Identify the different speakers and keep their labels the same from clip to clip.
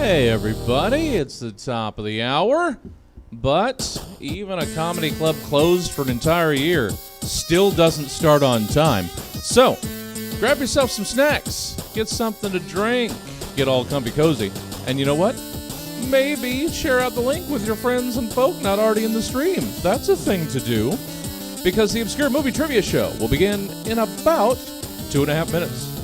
Speaker 1: Hey everybody, it's the top of the hour, but even a comedy club closed for an entire year still doesn't start on time. So, grab yourself some snacks, get something to drink, get all comfy cozy, and you know what? Maybe share out the link with your friends and folk not already in the stream. That's a thing to do, because the Obscure Movie Trivia Show will begin in about 2.5 minutes.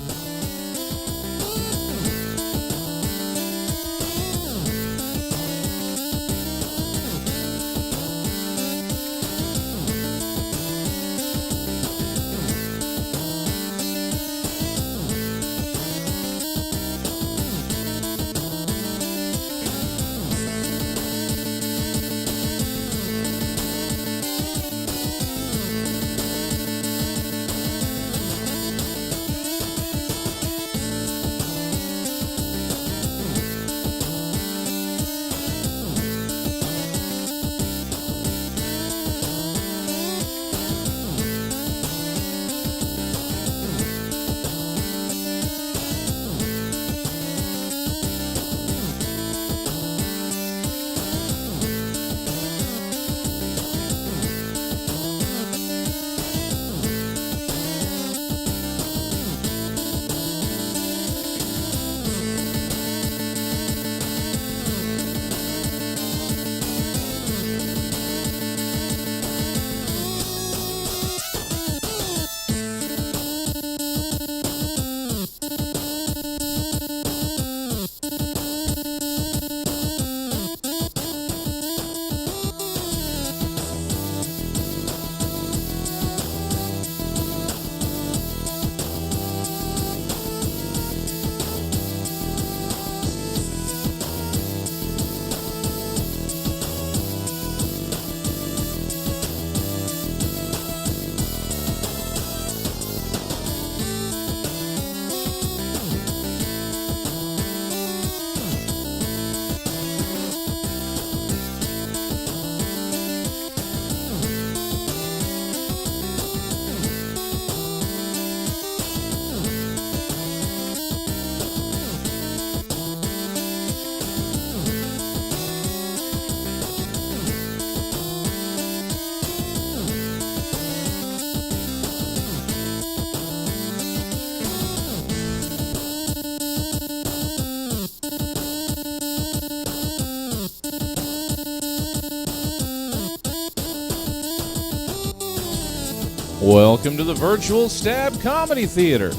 Speaker 1: Welcome to the Virtual Stab Comedy Theater.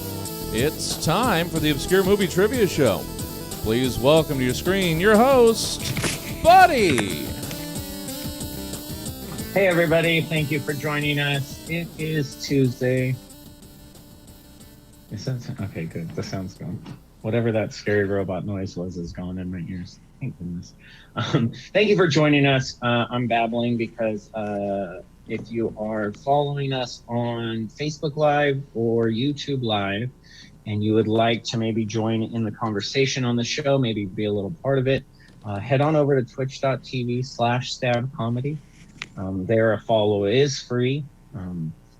Speaker 1: It's time for the Obscure Movie Trivia Show. Please welcome to your screen your host, Buddy.
Speaker 2: Hey everybody, thank you for joining us. It is Tuesday. Okay, good. The sound's gone. Whatever that scary robot noise was is gone in my ears. Thank goodness. Thank you for joining us. I'm babbling because if you are following us on Facebook Live or YouTube Live and you would like to maybe join in the conversation on the show, maybe be a little part of it, head on over to twitch.tv/stabcomedy. There a follow is free.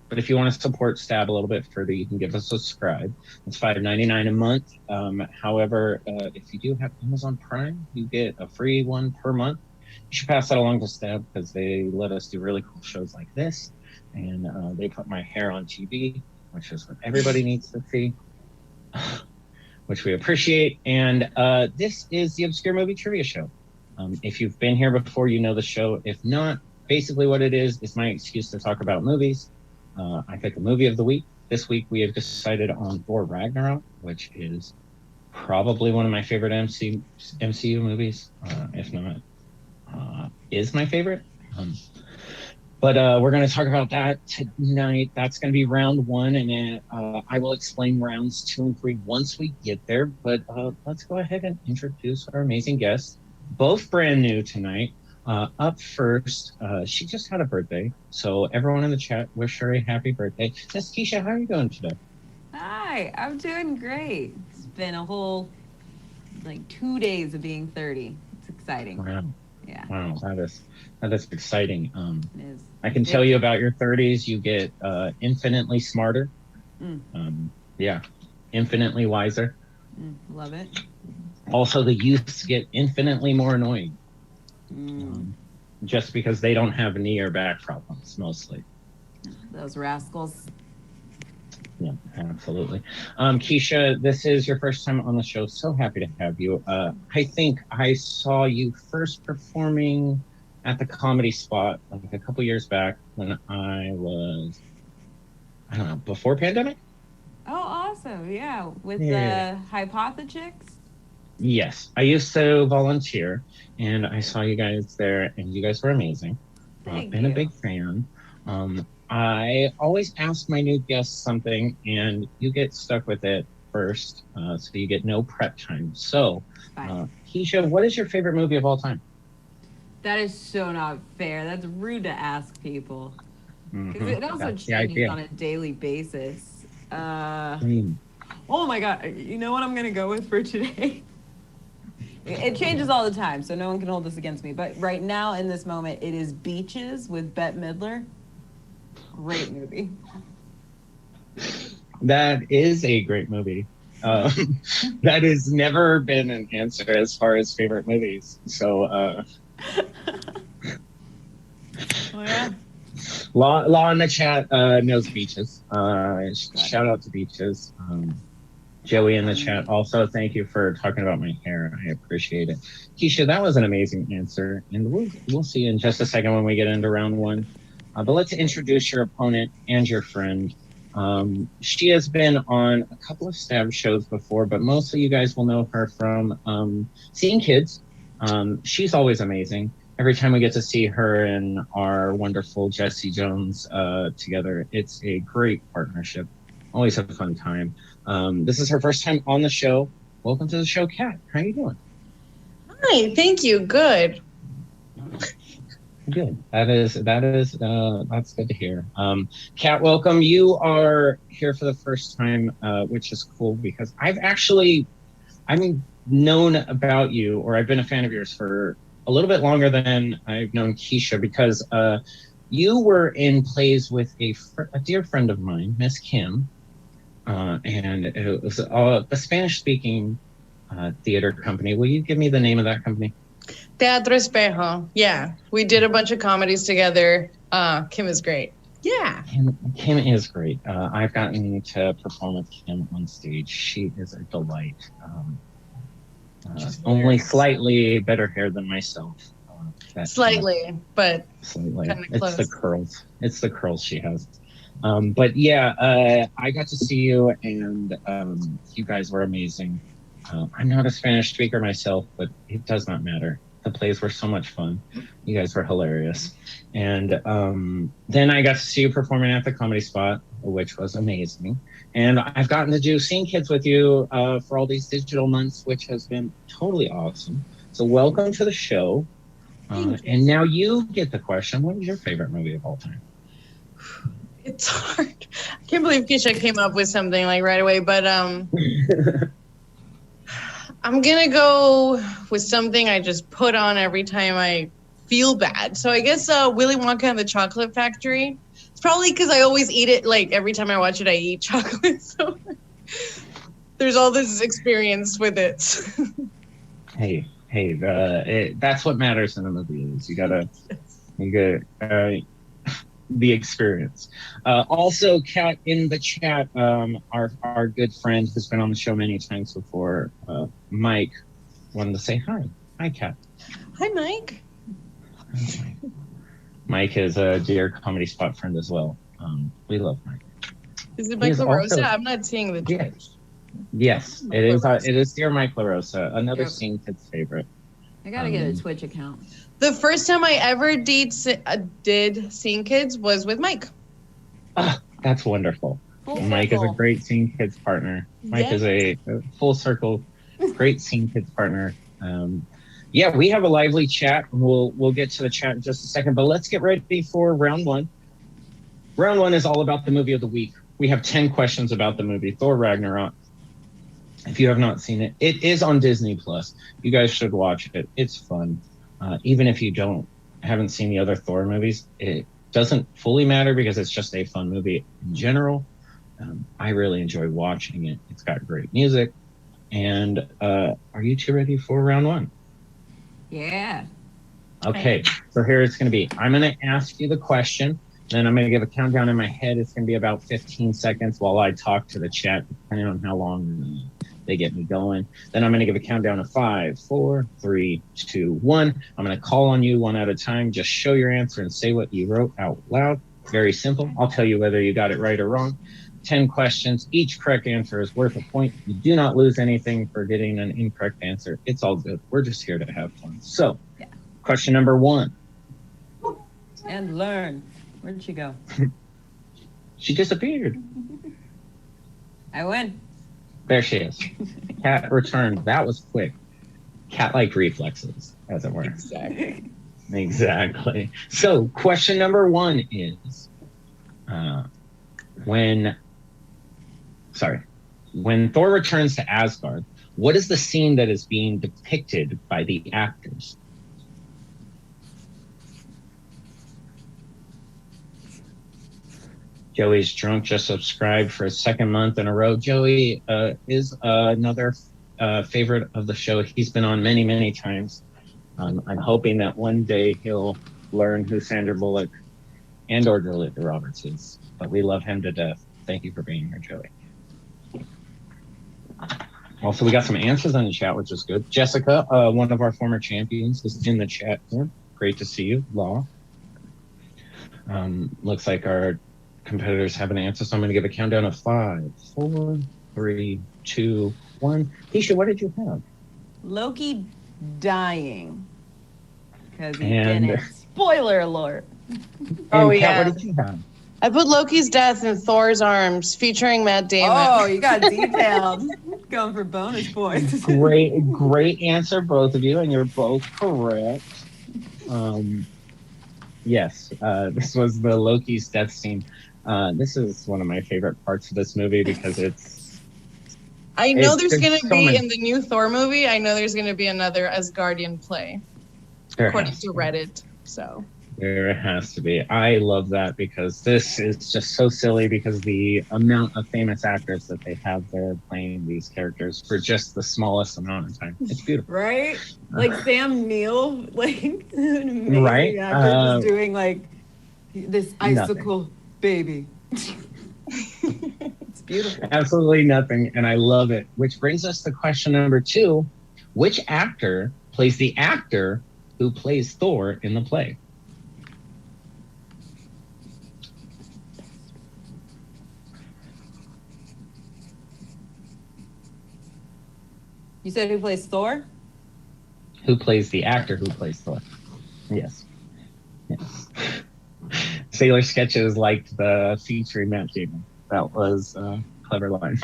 Speaker 2: But if you want to support Stab a little bit further, you can give us a subscribe. It's $5.99 a month. However, if you do have Amazon Prime, you get a free one per month. You should pass that along to Stab because they let us do really cool shows like this. And they put my hair on TV, which is what everybody needs to see, which we appreciate. And this is the Obscure Movie Trivia Show. If you've been here before, you know the show. If not, basically what it is my excuse to talk about movies. I pick a movie of the week. This week we have decided on Thor Ragnarok, which is probably one of my favorite MCU movies, if not is my favorite. But we're going to talk about that tonight. That's going to be round one, and I will explain rounds 2 and 3 once we get there. But let's go ahead and introduce our amazing guests, both brand new tonight. Up first, she just had a birthday, so everyone in the chat, wish her a happy birthday. Miss Keisha, how are you doing today?
Speaker 3: Hi, I'm doing great. It's been a whole 2 days of being 30. It's exciting.
Speaker 2: Wow.
Speaker 3: Yeah.
Speaker 2: Wow, that is exciting.
Speaker 3: It is.
Speaker 2: I can tell you about your 30s. You get infinitely smarter.
Speaker 3: Mm.
Speaker 2: Yeah, infinitely wiser.
Speaker 3: Love it.
Speaker 2: Also, the youths get infinitely more annoying.
Speaker 3: Mm,
Speaker 2: Just because they don't have knee or back problems, mostly.
Speaker 3: those rascals.
Speaker 2: Yeah, absolutely. Keisha, this is your first time on the show. So happy to have you. I think I saw you first performing at the Comedy Spot like a couple years back when I was, I don't know, before pandemic?
Speaker 3: Oh, awesome. Yeah. With
Speaker 2: Yeah.
Speaker 3: the Hypothetics.
Speaker 2: Yes, I used to volunteer, and I saw you guys there, and you guys were amazing.
Speaker 3: Thank
Speaker 2: Been a
Speaker 3: you.
Speaker 2: big fan. I always ask my new guests something, and you get stuck with it first, so you get no prep time. So,
Speaker 3: Fine.
Speaker 2: Keisha, what is your favorite movie of all time?
Speaker 3: That is so not fair. That's rude to ask people. Because
Speaker 2: Mhm,
Speaker 3: it also
Speaker 2: that's the
Speaker 3: changes
Speaker 2: idea.
Speaker 3: on a daily basis.
Speaker 2: Mm.
Speaker 3: Oh my God. You know what I'm going to go with for today? It changes all the time, so no one can hold this against me. But right now, in this moment, it is Beaches with Bette Midler. Great movie.
Speaker 2: That is a great movie. That has never been an answer as far as favorite movies. So,
Speaker 3: Oh, yeah.
Speaker 2: Law in the chat knows Beaches. Shout out to Beaches. Joey in the chat also, thank you for talking about my hair. I appreciate it. Keisha, that was an amazing answer, and we'll see you in just a second when we get into round one. But let's introduce your opponent and your friend. She has been on a couple of stab shows before, but mostly you guys will know her from Seeing Kids. She's always amazing. Every time we get to see her and our wonderful Jesse Jones together, it's a great partnership. Always have a fun time. This is her first time on the show. Welcome to the show, Kat. How are you doing?
Speaker 4: Hi, thank you. Good.
Speaker 2: Good. That's good to hear. Kat, welcome. You are here for the first time, which is cool because I've known about you, or I've been a fan of yours for a little bit longer than I've known Keisha, because you were in plays with a dear friend of mine, Miss Kim, and it was a Spanish-speaking theater company. Will you give me the name of that company?
Speaker 4: Teatro Espejo. Yeah, we did a bunch of comedies together. Kim is great. Yeah.
Speaker 2: Kim is great. I've gotten to perform with Kim on stage. She is a delight. Only slightly better hair than myself.
Speaker 4: Slightly, but
Speaker 2: slightly.
Speaker 4: Kind of
Speaker 2: It's
Speaker 4: close.
Speaker 2: the curls. It's the curls she has. But yeah, I got to see you, and you guys were amazing. I'm not a Spanish speaker myself, but it does not matter. The plays were so much fun. You guys were hilarious. And then I got to see you performing at the Comedy Spot, which was amazing. And I've gotten to do Seeing Kids with you for all these digital months, which has been totally awesome. So welcome to the show. And now you get the question. What is your favorite movie of all time?
Speaker 4: It's hard. I can't believe Keisha came up with something like right away, but I'm gonna go with something I just put on every time I feel bad. So I guess Willy Wonka and the Chocolate Factory. It's probably because I always eat it. Like every time I watch it, I eat chocolate. So there's all this experience with it.
Speaker 2: Hey, that's what matters in a movie. Is you gotta the experience. Also, Kat in the chat, our good friend who's been on the show many times before, Mike, wanted to say hi. Hi, Kat.
Speaker 4: Hi, Mike.
Speaker 2: Mike is a dear Comedy Spot friend as well. We love Mike.
Speaker 4: Is it
Speaker 2: He
Speaker 4: Mike
Speaker 2: is
Speaker 4: LaRosa?
Speaker 2: also-
Speaker 4: I'm not seeing the Twitch.
Speaker 2: Yes, it is. It is dear Mike LaRosa, another
Speaker 3: Yep.
Speaker 2: Seeing Kids favorite.
Speaker 3: I gotta get a Twitch account.
Speaker 4: The first time I ever did Seeing Kids was with Mike.
Speaker 2: That's wonderful.
Speaker 3: Full
Speaker 2: Mike is a
Speaker 3: circle.
Speaker 2: great Seeing Kids partner. Mike is a full circle, great Seeing Kids partner. Yeah, we have a lively chat. We'll get to the chat in just a second, but let's get ready for round one. Round one is all about the movie of the week. We have 10 questions about the movie Thor Ragnarok. If you have not seen it, it is on Disney Plus. You guys should watch it. It's fun. Even if you haven't seen the other Thor movies, it doesn't fully matter because it's just a fun movie in general. I really enjoy watching it. It's got great music, And are you two ready for round one?
Speaker 3: Yeah.
Speaker 2: Okay, so here it's going to be. I'm going to ask you the question, then I'm going to give a countdown in my head. It's going to be about 15 seconds while I talk to the chat, depending on how long they get me going. Then I'm going to give a countdown of 5, 4, 3, 2, 1. I'm going to call on you one at a time. Just show your answer and say what you wrote out loud. Very simple. I'll tell you whether you got it right or wrong. 10 questions. Each correct answer is worth a point. You do not lose anything for getting an incorrect answer. It's all good. We're just here to have fun. So, question number 1.
Speaker 3: And learn. Where'd she go?
Speaker 2: She disappeared.
Speaker 3: I win.
Speaker 2: There she is. Cat returned. That was quick. Cat-like reflexes, as it were.
Speaker 4: Exactly.
Speaker 2: Exactly. So, question number 1 is, when Thor returns to Asgard, what is the scene that is being depicted by the actors? Joey's drunk, just subscribed for a second month in a row. Joey is another favorite of the show. He's been on many, many times. I'm hoping that one day he'll learn who Sandra Bullock and or Julia Roberts is. But we love him to death. Thank you for being here, Joey. Also, we got some answers on the chat, which is good. Jessica, one of our former champions, is in the chat here. Great to see you, Law. Looks like our competitors have an answer, so I'm going to give a countdown of 5, 4, 3, 2, 1. Keisha, what did you have?
Speaker 3: Loki dying. Because he
Speaker 2: And-
Speaker 3: didn't. Spoiler alert.
Speaker 4: Oh,
Speaker 2: And Kat,
Speaker 4: yeah.
Speaker 2: what did you have?
Speaker 4: I put Loki's death in Thor's arms, featuring Matt Damon.
Speaker 3: Oh, you got detailed. Going for bonus points.
Speaker 2: Great answer, both of you, and you're both correct. Yes, this was the Loki's death scene. This is one of my favorite parts of this movie because
Speaker 4: I know there's
Speaker 2: there's
Speaker 4: going
Speaker 2: so
Speaker 4: to be
Speaker 2: many-
Speaker 4: in the new Thor movie. I know there's going to be another Asgardian play,
Speaker 2: there
Speaker 4: according
Speaker 2: has
Speaker 4: to
Speaker 2: to be.
Speaker 4: Reddit. So
Speaker 2: There has to be. I love that because this is just so silly because the amount of famous actors that they have there playing these characters for just the smallest amount of time. It's beautiful.
Speaker 3: Right? Like Sam Neill, like an amazing
Speaker 2: Right?
Speaker 3: actor, just doing like this icicle baby. It's beautiful.
Speaker 2: Absolutely nothing, and I love it. Which brings us to question number 2. Which actor plays the actor who plays Thor in the play?
Speaker 3: You said who plays Thor?
Speaker 2: Who plays the actor who plays Thor? Yes. Yes. Sailor Sketches liked the featuring Matt Damon. That was a clever line.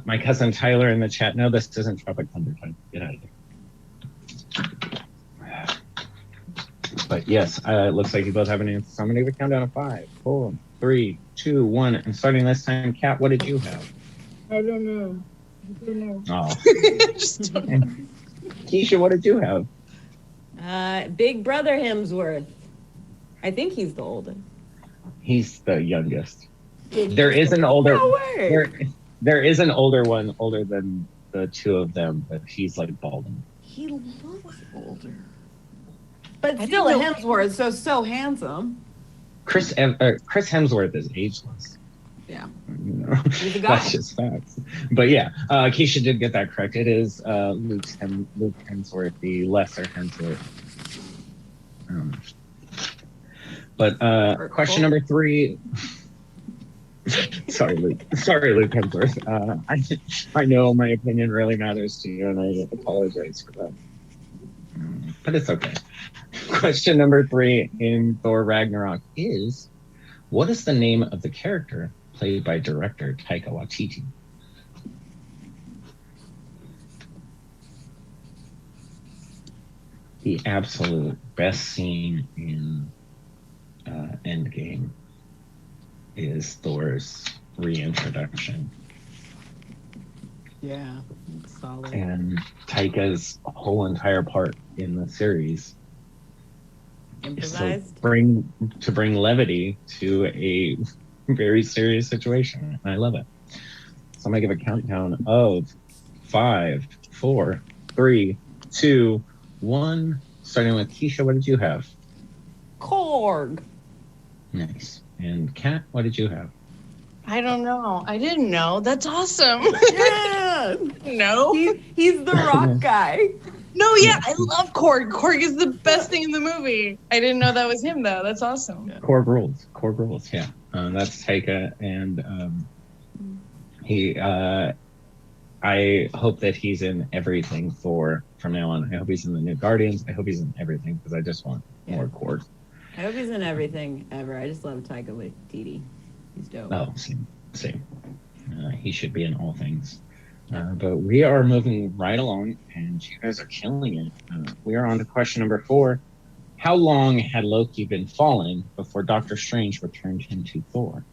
Speaker 2: My cousin Tyler in the chat. No, this isn't Tropic Thunder time. Get out of here. But yes, it looks like you both have an answer. So I'm gonna give a countdown of 5, 4, 3, 2, 1. And starting this time, Kat, what did you have?
Speaker 4: I don't know.
Speaker 2: Oh,
Speaker 4: Just-
Speaker 2: Keisha, what did you have?
Speaker 3: Big Brother Hemsworth. I think he's the oldest.
Speaker 2: He's the youngest. There is an older.
Speaker 3: No way.
Speaker 2: There is an older one, older than the two of them, but he's like balding.
Speaker 3: He looks older. But still a Hemsworth, so handsome.
Speaker 2: Chris Hemsworth is ageless.
Speaker 3: Yeah.
Speaker 2: You know,
Speaker 3: He's a guy.
Speaker 2: that's just facts. But yeah, Keisha did get that correct. It is Luke Hemsworth, the lesser Hemsworth. But question number 3. Sorry, Luke. Sorry, Luke Hemsworth. I know my opinion really matters to you, and I apologize for that. But it's okay. Question number 3 in Thor Ragnarok is, what is the name of the character played by director Taika Waititi? The absolute best scene in Endgame is Thor's reintroduction.
Speaker 3: Yeah, solid.
Speaker 2: And Taika's whole entire part in the series is to
Speaker 3: Improvised.
Speaker 2: bring levity to a very serious situation. I love it. So I'm gonna give a countdown of 5, 4, 3, 2, 1. Starting with Keisha, what did you have?
Speaker 3: Korg.
Speaker 2: Nice. And Kat, what did you have?
Speaker 4: I don't know. I didn't know. That's awesome.
Speaker 3: Yeah.
Speaker 4: No.
Speaker 3: He's the rock guy.
Speaker 4: No, yeah, I love Korg. Korg is the best thing in the movie. I didn't know that was him though. That's awesome.
Speaker 2: Korg rules. Korg rules. Yeah. That's Taika, and he. I hope that he's in everything from now on. I hope he's in the new Guardians. I hope he's in everything because I just want more Korg.
Speaker 3: I hope he's in everything ever. I just love Taika Waititi. He's dope.
Speaker 2: Oh, same. He should be in all things. But we are moving right along, and you guys are killing it. We are on to question number 4. How long had Loki been falling before Doctor Strange returned him to Thor?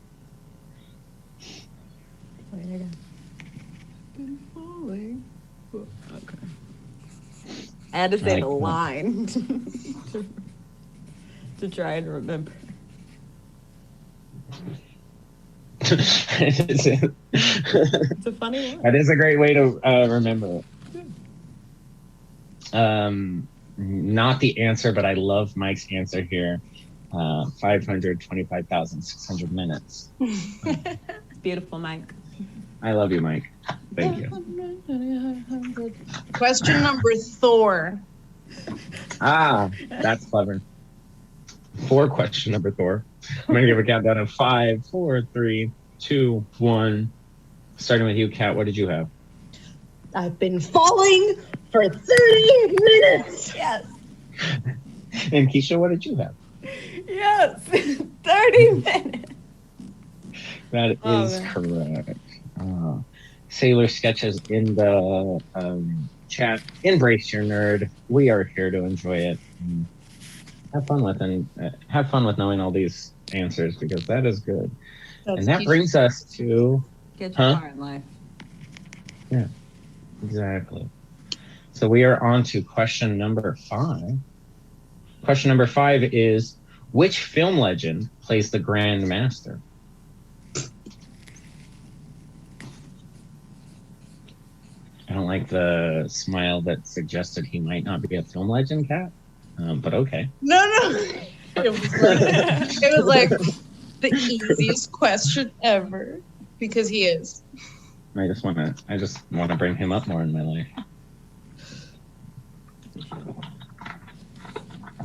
Speaker 3: Wait, I got. Been falling. Okay. I had to say the line to try and remember. It's a funny one.
Speaker 2: That is a great way to remember it. Not the answer, but I love Mike's answer here. 525,600 minutes.
Speaker 3: Beautiful, Mike.
Speaker 2: I love you, Mike. Thank you.
Speaker 4: Question number Thor.
Speaker 2: That's clever. 4 question number Thor. I'm going to give a countdown of 5, 4, 3, 2, 1. Starting with you, Kat, what did you have?
Speaker 4: I've been falling for 30 minutes.
Speaker 3: Yes.
Speaker 2: And Keisha, what did you have?
Speaker 3: Yes. 30 minutes.
Speaker 2: That is correct. Sailor Sketches in the chat. Embrace your nerd. We are here to enjoy it. Have fun with knowing all these answers because that is good. And that brings us to
Speaker 3: Get your car in life.
Speaker 2: Yeah, exactly. So we are on to question number 5. Question number 5 is, which film legend plays the Grand Master? I don't like the smile that suggested he might not be a film legend, Kat. But okay.
Speaker 4: No. It was like the easiest question ever because he is.
Speaker 2: I just want to bring him up more in my life.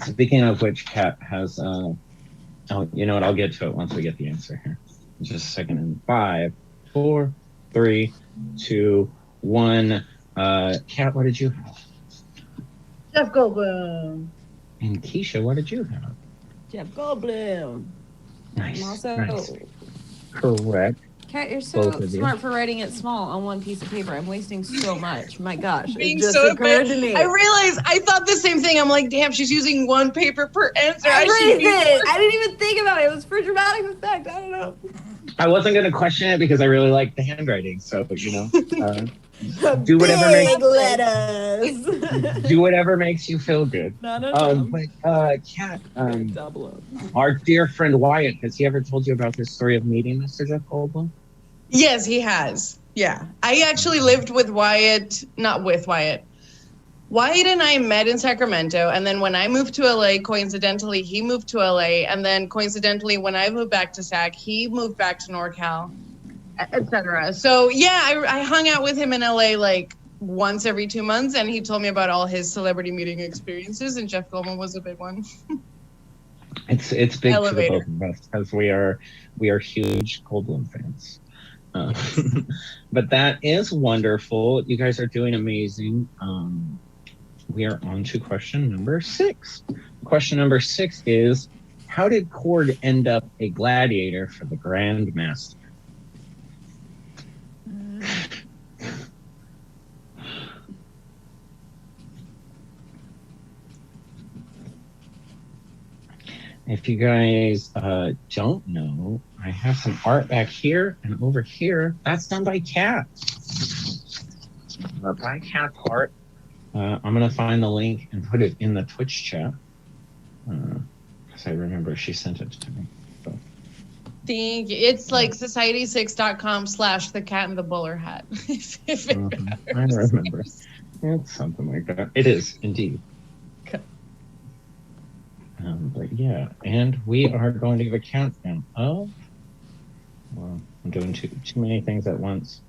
Speaker 2: Speaking of which, Kat has. Oh, you know what? I'll get to it once we get the answer here. Just a second. In 5, 4, 3, 2, 1. Kat, what did you have?
Speaker 4: Jeff Goldblum.
Speaker 2: And Keisha, what did you have?
Speaker 3: Jeff Goldblum.
Speaker 2: Nice.
Speaker 3: Also,
Speaker 2: nice. Correct.
Speaker 3: Kat, you're so
Speaker 2: Both of you.
Speaker 3: smart for writing it small on one piece of paper. I'm wasting so much. My gosh,
Speaker 4: Being
Speaker 3: it just
Speaker 4: so
Speaker 3: occurred to me.
Speaker 4: I realized I thought the same thing. I'm like, damn, she's using one paper per answer.
Speaker 3: I
Speaker 4: should use
Speaker 3: did. I didn't even think about it. It was for dramatic effect. I don't know.
Speaker 2: I wasn't going to question it because I really like the handwriting. So, do whatever makes
Speaker 3: letters.
Speaker 2: do whatever makes you feel good.
Speaker 3: Kat,
Speaker 2: our dear friend Wyatt, has he ever told you about this story of meeting Mr. Jeff Goldblum?
Speaker 4: Yes, he has. Yeah. I actually lived with Wyatt, not with Wyatt. Wyatt and I met in Sacramento, and then when I moved to LA, coincidentally, he moved to LA, and then coincidentally, when I moved back to Sac, he moved back to NorCal, etc. So yeah, I hung out with him in LA like once every 2 months, and he told me about all his celebrity meeting experiences, and Jeff Goldblum was a big one.
Speaker 2: It's big
Speaker 4: Elevator.
Speaker 2: for the both of us because we are huge Goldblum fans. But that is wonderful. You guys are doing amazing. We are on to question number 6. Question number 6 is, how did Korg end up a gladiator for the Grand Master? If you guys don't know, I have some art back here and over here. That's done by Kat. By Kat's art. I'm going to find the link and put it in the Twitch chat. Because I remember she sent it to me. So.
Speaker 4: Think it's like society6.com/the cat in the bowler hat. If it
Speaker 2: I remember. It's something like that. It is indeed.
Speaker 4: Okay.
Speaker 2: But yeah, and we are going to give a countdown of. Well, I'm doing too many things at once.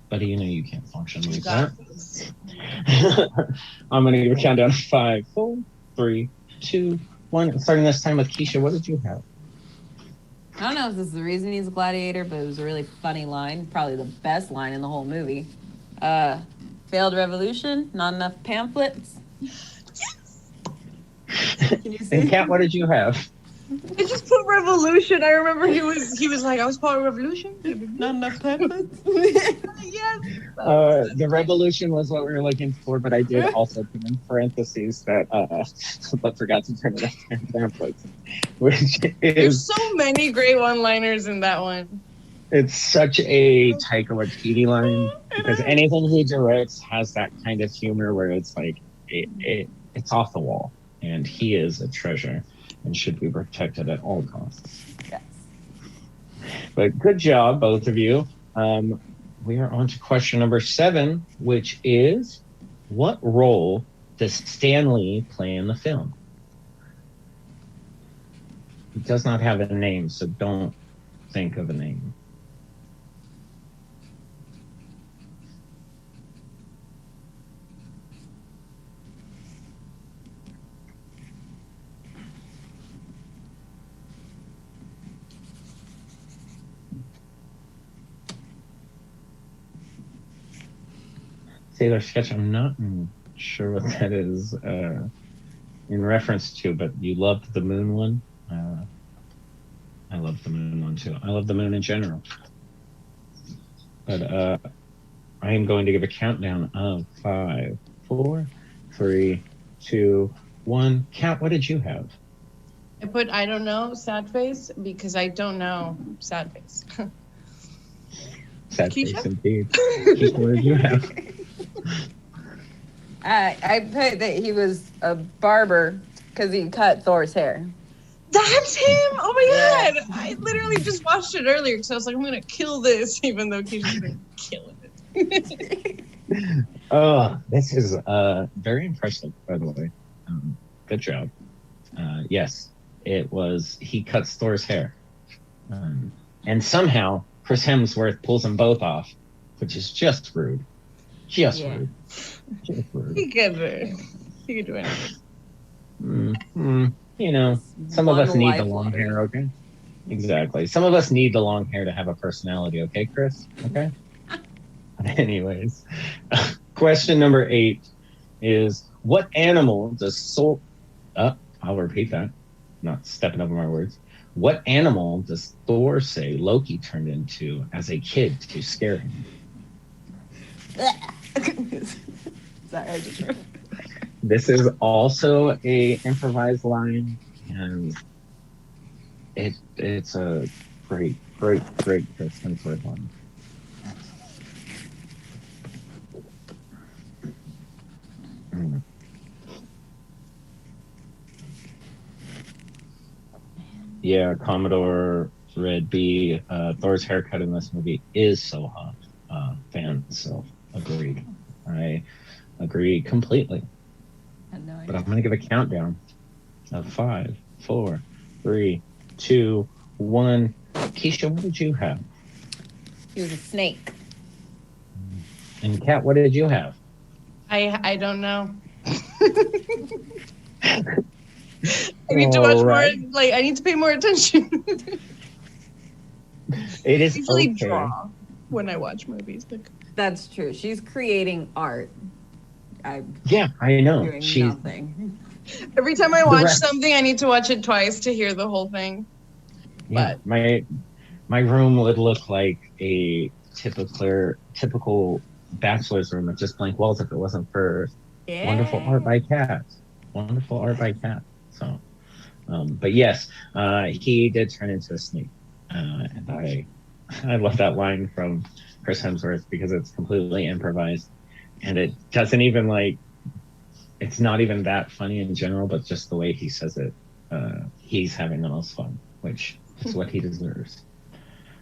Speaker 2: Buddy, you know you can't function
Speaker 4: You
Speaker 2: like
Speaker 4: got
Speaker 2: that.
Speaker 4: this.
Speaker 2: I'm going to give a countdown of 5, 4, 3, 2, 1. Starting this time with Keisha, what did you have?
Speaker 3: I don't know if this is the reason he's a gladiator, but it was a really funny line. Probably the best line in the whole movie. Failed revolution, not enough pamphlets. Can you see?
Speaker 2: And Kat, what did you have?
Speaker 4: I just put revolution. I remember he was like, I was part of revolution.
Speaker 3: Not enough pamphlets.
Speaker 4: Yes.
Speaker 2: The revolution was what we were looking for, but I did also put in parentheses that, but forgot to turn it up in pamphlets, which
Speaker 4: There's
Speaker 2: is,
Speaker 4: so many great one-liners in that one.
Speaker 2: it's such a Taika Waititi line, because anything he directs has that kind of humor where it's like, it's off the wall, and he is a treasure and should be protected at all costs.
Speaker 3: Yes.
Speaker 2: But good job, both of you. We are on to question number 7, which is, what role does Stan Lee play in the film? He does not have a name, so don't think of a name. Sailor Sketch, I'm not sure what that is in reference to, but you loved the moon one. I love the moon one too. I love the moon in general. But I am going to give a countdown of 5, 4, 3, 2, 1. Kat, what did you have?
Speaker 4: I put I don't know, sad face, because I don't know, sad face.
Speaker 2: Sad
Speaker 4: Keisha?
Speaker 2: face indeed. Keisha, what did you have?
Speaker 3: I put that he was a barber because he cut Thor's hair.
Speaker 4: That's him! Oh my
Speaker 3: Yeah.
Speaker 4: god! I literally just watched it earlier because I was like, I'm gonna kill this, even though Keisha's been killing it.
Speaker 2: Oh, this is very impressive, by the way. Good job. Yes, it was, he cuts Thor's hair. And somehow Chris Hemsworth pulls them both off, which is just rude. Just
Speaker 3: Yeah.
Speaker 2: rude. Just rude.
Speaker 4: He could do anything.
Speaker 2: You know, some of
Speaker 3: One
Speaker 2: us need the
Speaker 3: life
Speaker 2: long
Speaker 3: lottery.
Speaker 2: hair, okay? Exactly. Some of us need the long hair to have a personality, okay, Chris? Okay? Anyways, question number 8 is, what animal does Soul... I'll repeat that. Not stepping over my words. What animal does Thor say Loki turned into as a kid to scare him?
Speaker 3: Is that right?
Speaker 2: This is also a improvised line, and it's a great Chris Hemsworth line. Yeah, Commodore Red B. Thor's haircut in this movie is so hot. Fan, so agreed. I agree completely.
Speaker 3: Had no
Speaker 2: But I'm
Speaker 3: idea.
Speaker 2: going to give a countdown of 5, 4, 3, 2, 1. Keisha, what did you have?
Speaker 3: He was a snake.
Speaker 2: And Kat, what did you have?
Speaker 4: I don't know. I need to watch
Speaker 2: Alright.
Speaker 4: more. Like I need to pay more attention.
Speaker 2: It is
Speaker 4: I usually
Speaker 2: okay.
Speaker 4: draw when I watch movies. Like,
Speaker 3: That's true. She's creating art. I'm
Speaker 2: Yeah, I know.
Speaker 3: doing
Speaker 2: She's
Speaker 3: nothing.
Speaker 4: every time I watch
Speaker 2: rest-
Speaker 4: something, I need to watch it twice to hear the whole thing.
Speaker 2: yeah, my room would look like a typical bachelor's room with just blank walls if it wasn't for wonderful art by Kat. Wonderful art by Kat. So, but yes, he did turn into a snake, and I love that line from Chris Hemsworth because it's completely improvised, and it doesn't even like. It's not even that funny in general, but just the way he says it, he's having the most fun, which It's what he deserves.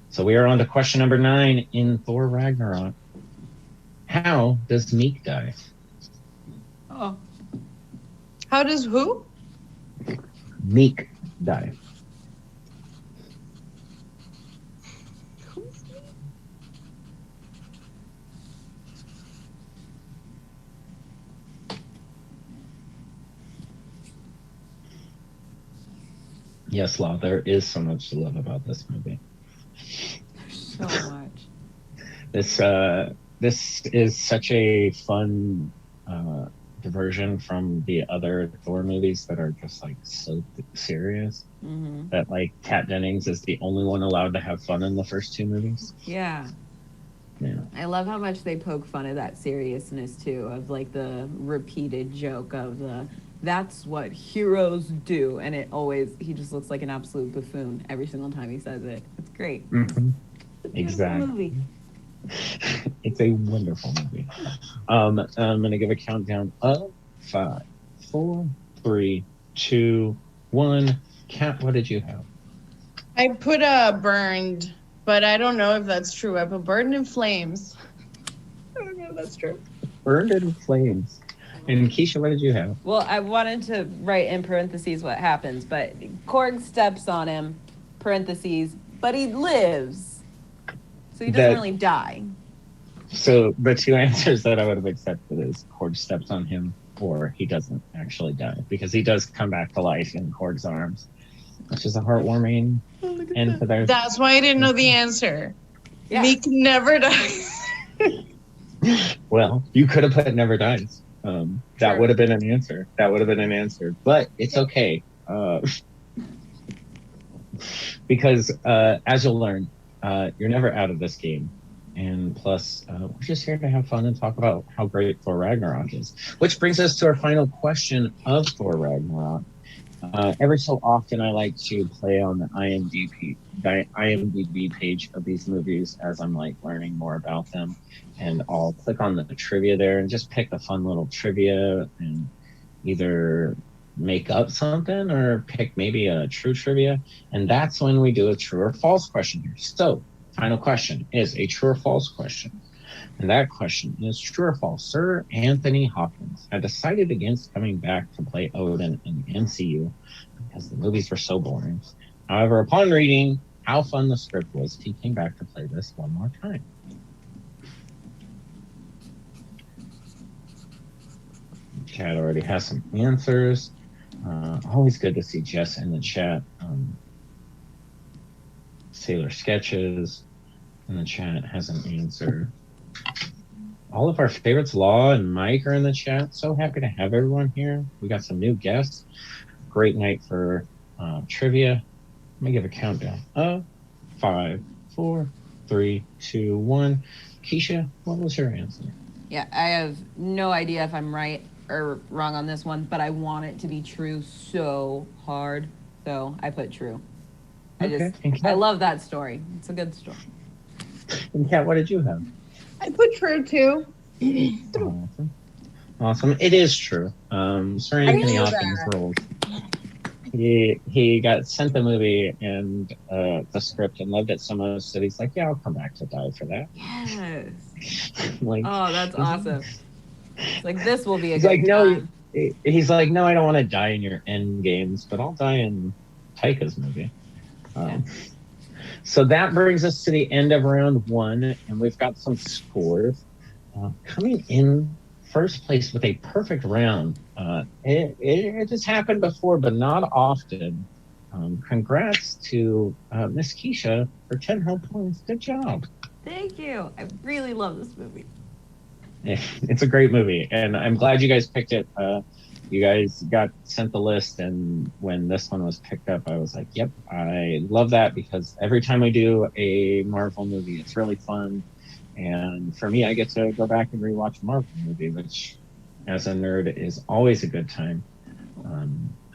Speaker 2: So we are on to question number 9 in Thor Ragnarok. How does Meek die?
Speaker 3: Oh.
Speaker 4: How does who?
Speaker 2: Meek die. Yes, Law, there is so much to love about this movie.
Speaker 3: So much.
Speaker 2: This is such a fun diversion from the other Thor movies that are just like so serious.
Speaker 3: Mm-hmm.
Speaker 2: That like Kat Dennings is the only one allowed to have fun in the first 2 movies.
Speaker 3: Yeah.
Speaker 2: Yeah.
Speaker 3: I love how much they poke fun at that seriousness too, of like the repeated joke of the that's what heroes do, and he just looks like an absolute buffoon every single time he says it. It's great.
Speaker 2: Mm-hmm.
Speaker 3: It's a beautiful
Speaker 2: Exactly.
Speaker 3: movie.
Speaker 2: It's a wonderful movie. I'm gonna give a countdown of 5, 4, 3, 2, 1. Kat, what did you have?
Speaker 4: I put burned, but I don't know if that's true. I put burned in flames. I don't know if that's true.
Speaker 2: Burned in Flames. And Keisha, what did you have?
Speaker 3: Well, I wanted to write in parentheses what happens, but Korg steps on him, parentheses, but he lives. So he doesn't really die.
Speaker 2: So the 2 answers that I would have accepted is Korg steps on him, or he doesn't actually die, because he does come back to life in Korg's arms, which is a heartwarming end to their.
Speaker 4: That's why I didn't know the answer.
Speaker 3: Yeah.
Speaker 4: Meek never dies.
Speaker 2: Well, you could have put never dies. That
Speaker 4: Sure.
Speaker 2: would have been an answer. But it's okay. Because as you'll learn, you're never out of this game. And plus, we're just here to have fun and talk about how great Thor Ragnarok is. Which brings us to our final question of Thor Ragnarok. Every so often, I like to play on the IMDb page of these movies as I'm like learning more about them. And I'll click on the trivia there and just pick a fun little trivia and either make up something or pick maybe a true trivia. And that's when we do a true or false question here. So, final question is a true or false question. And that question is true or false. Sir Anthony Hopkins had decided against coming back to play Odin in the MCU because the movies were so boring. However, upon reading how fun the script was, he came back to play this one more time. Chat already has some answers. Always good to see Jess in the chat. Sailor Sketches in the chat has an answer. All of our favorites, Law and Mike, are in the chat. So happy to have everyone here. We got some new guests. Great night for trivia. Let me give a countdown. 5, 4, 3, 2, 1. Keisha, what was your answer?
Speaker 3: Yeah, I have no idea if I'm right or wrong on this one, but I want it to be true so hard. So I put true.
Speaker 2: Okay.
Speaker 3: I love that story. It's a good story.
Speaker 2: And Kat, what did you have?
Speaker 4: I put true too.
Speaker 2: Awesome. It is true. Sir Anthony
Speaker 4: knew
Speaker 2: Hopkins
Speaker 4: that.
Speaker 2: rules. He got sent the movie and the script and loved it so much that he's like, yeah, I'll come back to die for that.
Speaker 3: Yes.
Speaker 2: Like,
Speaker 3: Oh, that's awesome. It's like, this will be a
Speaker 2: he's
Speaker 3: good
Speaker 2: like, no,
Speaker 3: time.
Speaker 2: he's like, no, I don't want to die in your end games, but I'll die in Taika's movie. So that brings us to the end of round 1, and we've got some scores. Coming in first place with a perfect round. It has happened before, but not often. Congrats to Miss Keisha for 10 whole points. Good job.
Speaker 3: Thank you. I really love this movie.
Speaker 2: It's a great movie, and I'm glad you guys picked it. You guys got sent the list, and when this one was picked up, I was like, yep, I love that, because every time we do a Marvel movie, it's really fun. And for me, I get to go back and rewatch a Marvel movie, which as a nerd is always a good time.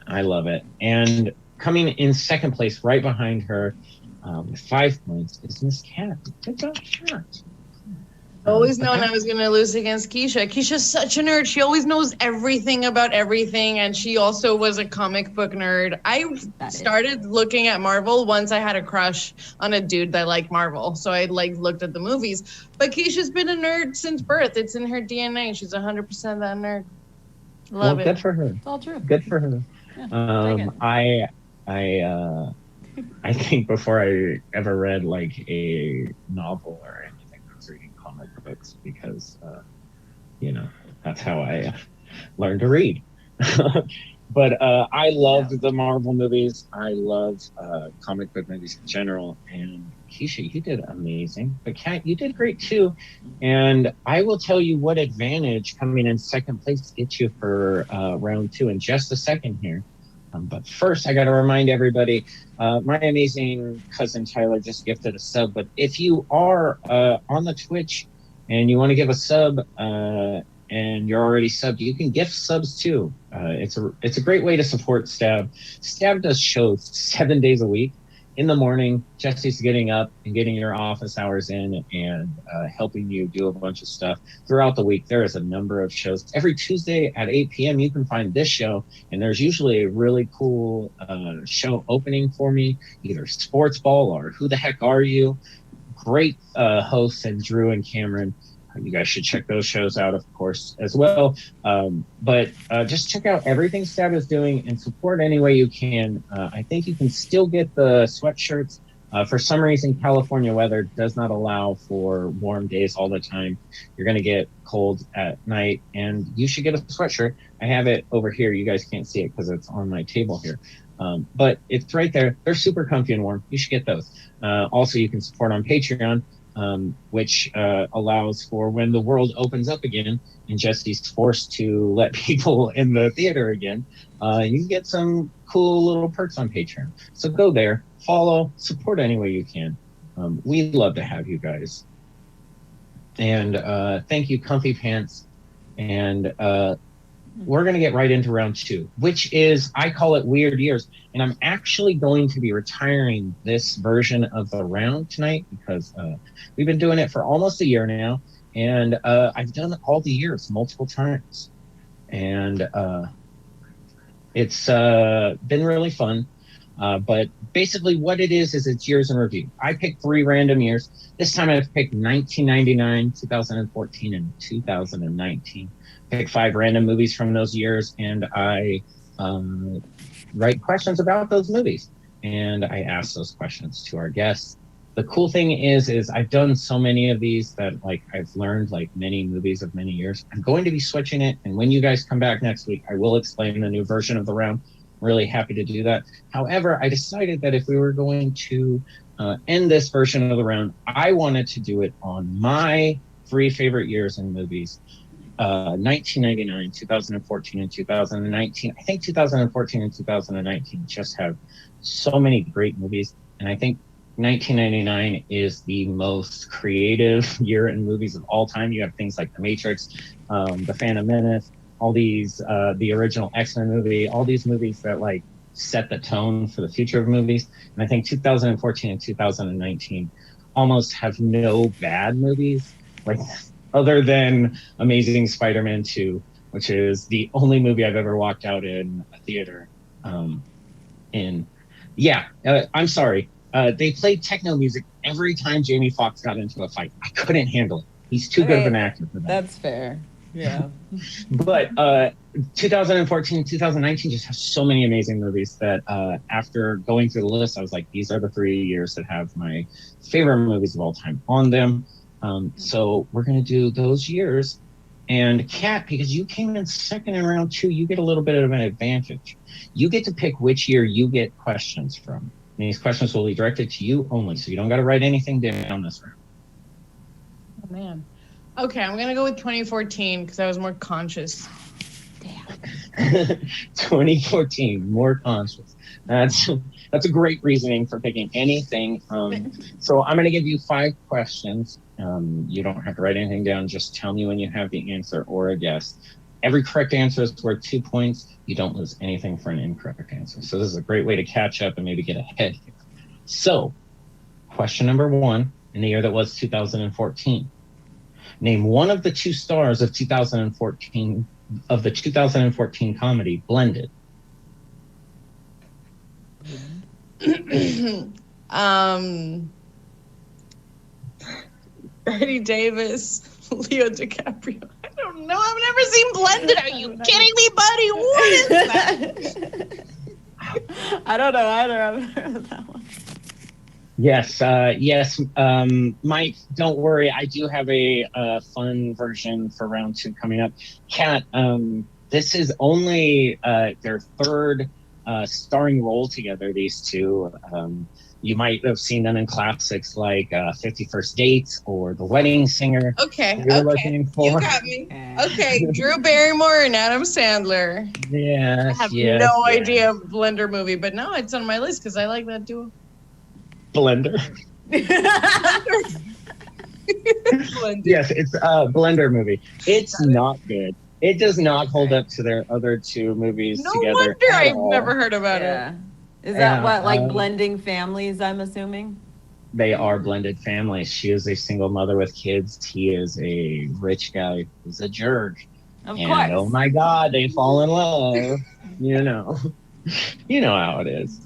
Speaker 2: I love it. And coming in second place right behind her with 5 points is Miss Kat. Good job, Kat.
Speaker 4: Always known I was going to lose against Keisha. Keisha's such a nerd. She always knows everything about everything, and she also was a comic book nerd. I started looking at Marvel once I had a crush on a dude that liked Marvel, so I looked at the movies. But Keisha's been a nerd since birth. It's in her DNA. She's 100% that nerd. Love it.
Speaker 2: Good for her.
Speaker 3: It's all true.
Speaker 2: Good for her.
Speaker 3: Yeah,
Speaker 2: I think before I ever read like a novel or anything, I was reading comic books because, that's how I learned to read. But I loved the Marvel movies. I loved comic book movies in general. And Keisha, you did amazing. But Kat, you did great too. And I will tell you what advantage coming in second place gets you for round 2 in just a second here. But first, I got to remind everybody, my amazing cousin Tyler just gifted a sub. But if you are on the Twitch and you want to give a sub and you're already subbed, you can gift subs too. It's a great way to support Stab. Stab does shows 7 days a week. In the morning, Jesse's getting up and getting your office hours in and helping you do a bunch of stuff. Throughout the week, there is a number of shows. Every Tuesday at 8 p.m., you can find this show, and there's usually a really cool show opening for me, either Sports Ball or Who the Heck Are You? Great hosts, and Drew and Cameron. You guys should check those shows out, of course, as well. But just check out everything Stab is doing and support any way you can. I think you can still get the sweatshirts. For some reason, California weather does not allow for warm days all the time. You're going to get cold at night, and you should get a sweatshirt. I have it over here. You guys can't see it because it's on my table here. But it's right there. They're super comfy and warm. You should get those. Also, you can support on Patreon. Which allows for when the world opens up again and Jesse's forced to let people in the theater again, you can get some cool little perks on Patreon. So go there, follow, support any way you can. We'd love to have you guys. And thank you, Comfy Pants. And we're going to get right into round 2, which is, I call it Weird Years. And I'm actually going to be retiring this version of the round tonight because we've been doing it for almost a year now. And I've done all the years multiple times. And it's been really fun. But basically what it is it's years in review. I picked 3 random years. This time I've picked 1999, 2014, and 2019. Pick 5 random movies from those years, and I write questions about those movies. And I ask those questions to our guests. The cool thing is I've done so many of these that I've learned many movies of many years. I'm going to be switching it, and when you guys come back next week, I will explain the new version of the round. Really happy to do that. However, I decided that if we were going to end this version of the round, I wanted to do it on my 3 favorite years in movies. 1999, 2014, and 2019. I think 2014 and 2019 just have so many great movies. And I think 1999 is the most creative year in movies of all time. You have things like The Matrix, The Phantom Menace, all these, the original X-Men movie, all these movies that set the tone for the future of movies. And I think 2014 and 2019 almost have no bad movies. Other than Amazing Spider-Man 2, which is the only movie I've ever walked out in a theater in. Yeah, I'm sorry. They played techno music every time Jamie Foxx got into a fight. I couldn't handle it. He's too good of an actor for that.
Speaker 3: That's fair. Yeah.
Speaker 2: But 2014, 2019 just have so many amazing movies that after going through the list, I was like, these are the 3 years that have my favorite movies of all time on them. So we're going to do those years. And Kat, because you came in second in round 2, you get a little bit of an advantage. You get to pick which year you get questions from. And these questions will be directed to you only, so you don't got to write anything down this round.
Speaker 4: Oh, man. Okay, I'm going to go with 2014 because I was more conscious.
Speaker 3: Damn.
Speaker 2: 2014, more conscious. That's a great reasoning for picking anything. So I'm going to give you 5 questions. You don't have to write anything down. Just tell me when you have the answer or a guess. Every correct answer is worth 2 points. You don't lose anything for an incorrect answer. So this is a great way to catch up and maybe get ahead here. So question number 1, in the year that was 2014. Name one of the two stars of 2014 of the 2014 comedy Blended.
Speaker 4: Betty Davis, Leo DiCaprio. I don't know. I've never seen Blended. Are you kidding me, buddy? What is that?
Speaker 3: I don't know either. I've heard of that one.
Speaker 2: Yes, Mike, don't worry. I do have a fun version for round 2 coming up. Kat, this is only their third starring role together, these two. You might have seen them in classics like 50 First Dates or The Wedding Singer.
Speaker 4: Okay,
Speaker 2: You're
Speaker 4: okay.
Speaker 2: looking for...
Speaker 4: You got me. Okay, Drew Barrymore and Adam Sandler.
Speaker 2: Yes,
Speaker 4: I have
Speaker 2: yes,
Speaker 4: no
Speaker 2: yes.
Speaker 4: idea of Blender movie, but no, it's on my list because I like that duo.
Speaker 2: Blender.
Speaker 4: Blender.
Speaker 2: Yes, it's a Blender movie. It's not good. It does not hold up to their other two movies
Speaker 4: No
Speaker 2: together.
Speaker 4: wonder
Speaker 2: at
Speaker 4: I've
Speaker 2: all.
Speaker 4: never heard about
Speaker 3: Yeah.
Speaker 4: it.
Speaker 3: Is
Speaker 2: Yeah,
Speaker 3: that what, like blending families, I'm assuming?
Speaker 2: They are blended families. She is a single mother with kids. He is a rich guy who's a jerk.
Speaker 3: Of
Speaker 2: And
Speaker 3: course.
Speaker 2: oh my God, they fall in love. You know, you know how it is.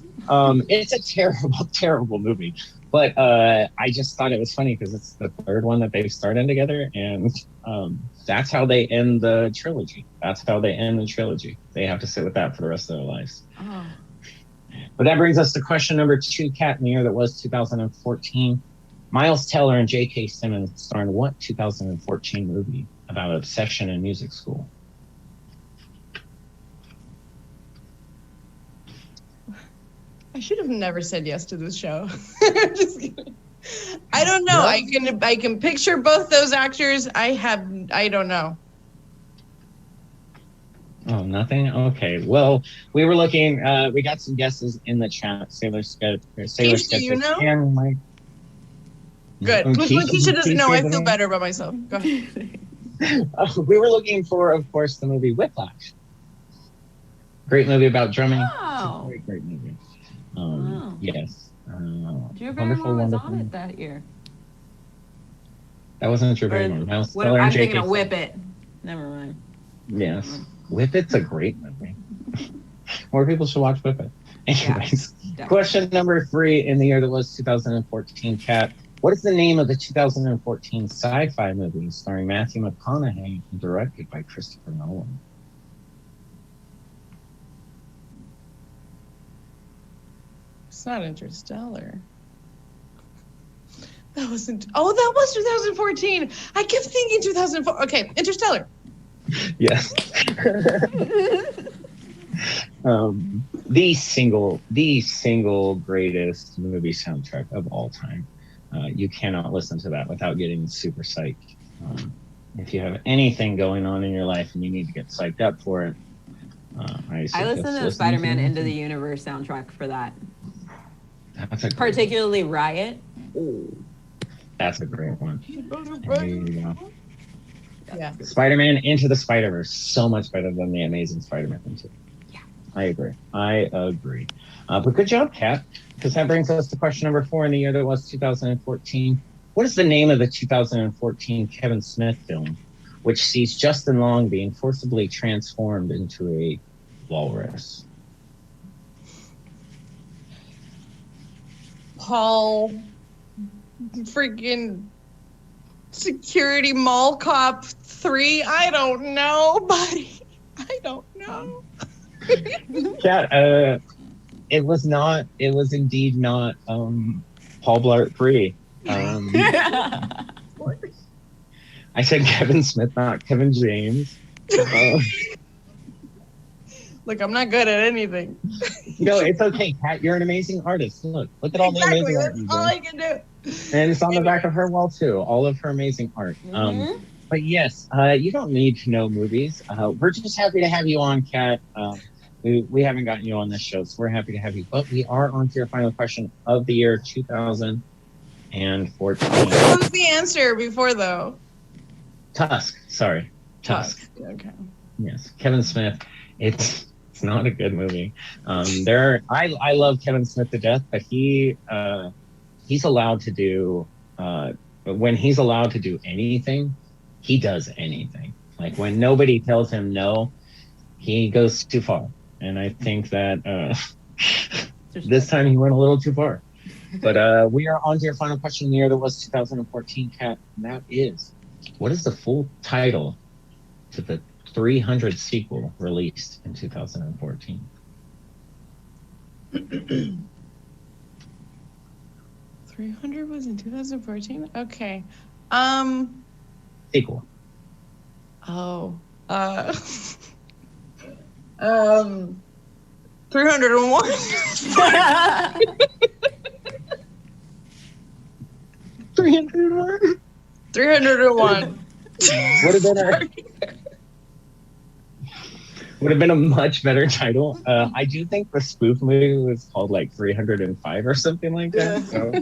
Speaker 2: It's a terrible, terrible movie. But I just thought it was funny because it's the third one that they've started together, and that's how they end the trilogy. That's how they end the trilogy. They have to sit with that for the rest of their lives.
Speaker 3: Oh.
Speaker 2: But that brings us to question number 2, Kat, in the year that was 2014. Miles Teller and J.K. Simmons star in what 2014 movie about obsession in music school?
Speaker 4: I should have never said yes to this show. Just kidding. I don't know. I can picture both those actors. I don't know.
Speaker 2: Oh, nothing? Okay. Well, we were looking, we got some guesses in the chat. Sailor Sketches.
Speaker 4: you know?
Speaker 2: And Mike.
Speaker 4: Good. When Keisha doesn't know, I feel better about myself. Go ahead.
Speaker 2: We were looking for, of course, the movie Whiplash. Great movie about drumming.
Speaker 3: Oh.
Speaker 2: It's a great movie.
Speaker 3: Wow.
Speaker 2: Yes.
Speaker 3: Drew
Speaker 2: Wonderful,
Speaker 3: Barrymore was
Speaker 2: wonderful.
Speaker 3: on it that year.
Speaker 2: That wasn't Drew Barrymore. Miles
Speaker 3: What,
Speaker 2: Teller and
Speaker 3: I'm
Speaker 2: J.K.
Speaker 3: thinking of Whip It. Never mind.
Speaker 2: Yes. Whip It's a great movie. More people should watch Whip It. Anyways,
Speaker 3: Definitely.
Speaker 2: question number 3 in the year that was 2014, Kat. What is the name of the 2014 sci-fi movie starring Matthew McConaughey and directed by Christopher Nolan?
Speaker 4: It's not Interstellar. That wasn't. Oh, that was 2014. I kept thinking 2004. Okay, Interstellar.
Speaker 2: Yes. The single greatest movie soundtrack of all time. You cannot listen to that without getting super psyched. If you have anything going on in your life and you need to get psyched up for it, I
Speaker 3: listen to the Spider-Man Into the Universe soundtrack for that.
Speaker 2: That's a great,
Speaker 3: Particularly Riot.
Speaker 2: that's a great one. There you go.
Speaker 4: Yeah.
Speaker 2: Spider-Man Into the Spider-Verse, so much better than the Amazing Spider-Man 2.
Speaker 3: Yeah.
Speaker 2: I agree. But good job, Kat, because that brings us to question number 4 in the year that was 2014. What is the name of the 2014 Kevin Smith film, which sees Justin Long being forcibly transformed into a walrus?
Speaker 4: Paul, freaking Security Mall Cop 3. I don't know, buddy. I don't know.
Speaker 2: Kat, it was indeed not Paul Blart 3. I said Kevin Smith, not Kevin James.
Speaker 4: Look, I'm not good at anything.
Speaker 2: No, it's okay, Kat. You're an amazing artist. Look at all the
Speaker 4: Exactly.
Speaker 2: amazing art
Speaker 4: That's
Speaker 2: you
Speaker 4: all
Speaker 2: do.
Speaker 4: I can do.
Speaker 2: And it's on the back of her wall too. All of her amazing art. But yes, you don't need to know movies. We're just happy to have you on, Kat. We haven't gotten you on this show, so we're happy to have you. But we are on to your final question of the year 2014.
Speaker 4: What was the answer before, though?
Speaker 2: Tusk. Sorry, Tusk.
Speaker 4: Okay.
Speaker 2: Yes, Kevin Smith. It's not a good movie. I love Kevin Smith to death, but he's allowed to do when he's allowed to do anything, he does anything. Like when nobody tells him no, he goes too far. And I think that this time he went a little too far. But we are on to your final question in the year that was 2014, Kat. And that is, what is the full title to the 300 sequel released in 2014?
Speaker 4: 300 was in 2014? Okay.
Speaker 2: Sequel.
Speaker 4: Oh. 301.
Speaker 2: 301.
Speaker 4: 301.
Speaker 2: Would have been a much better title. I do think the spoof movie was called like 305 or something like that. So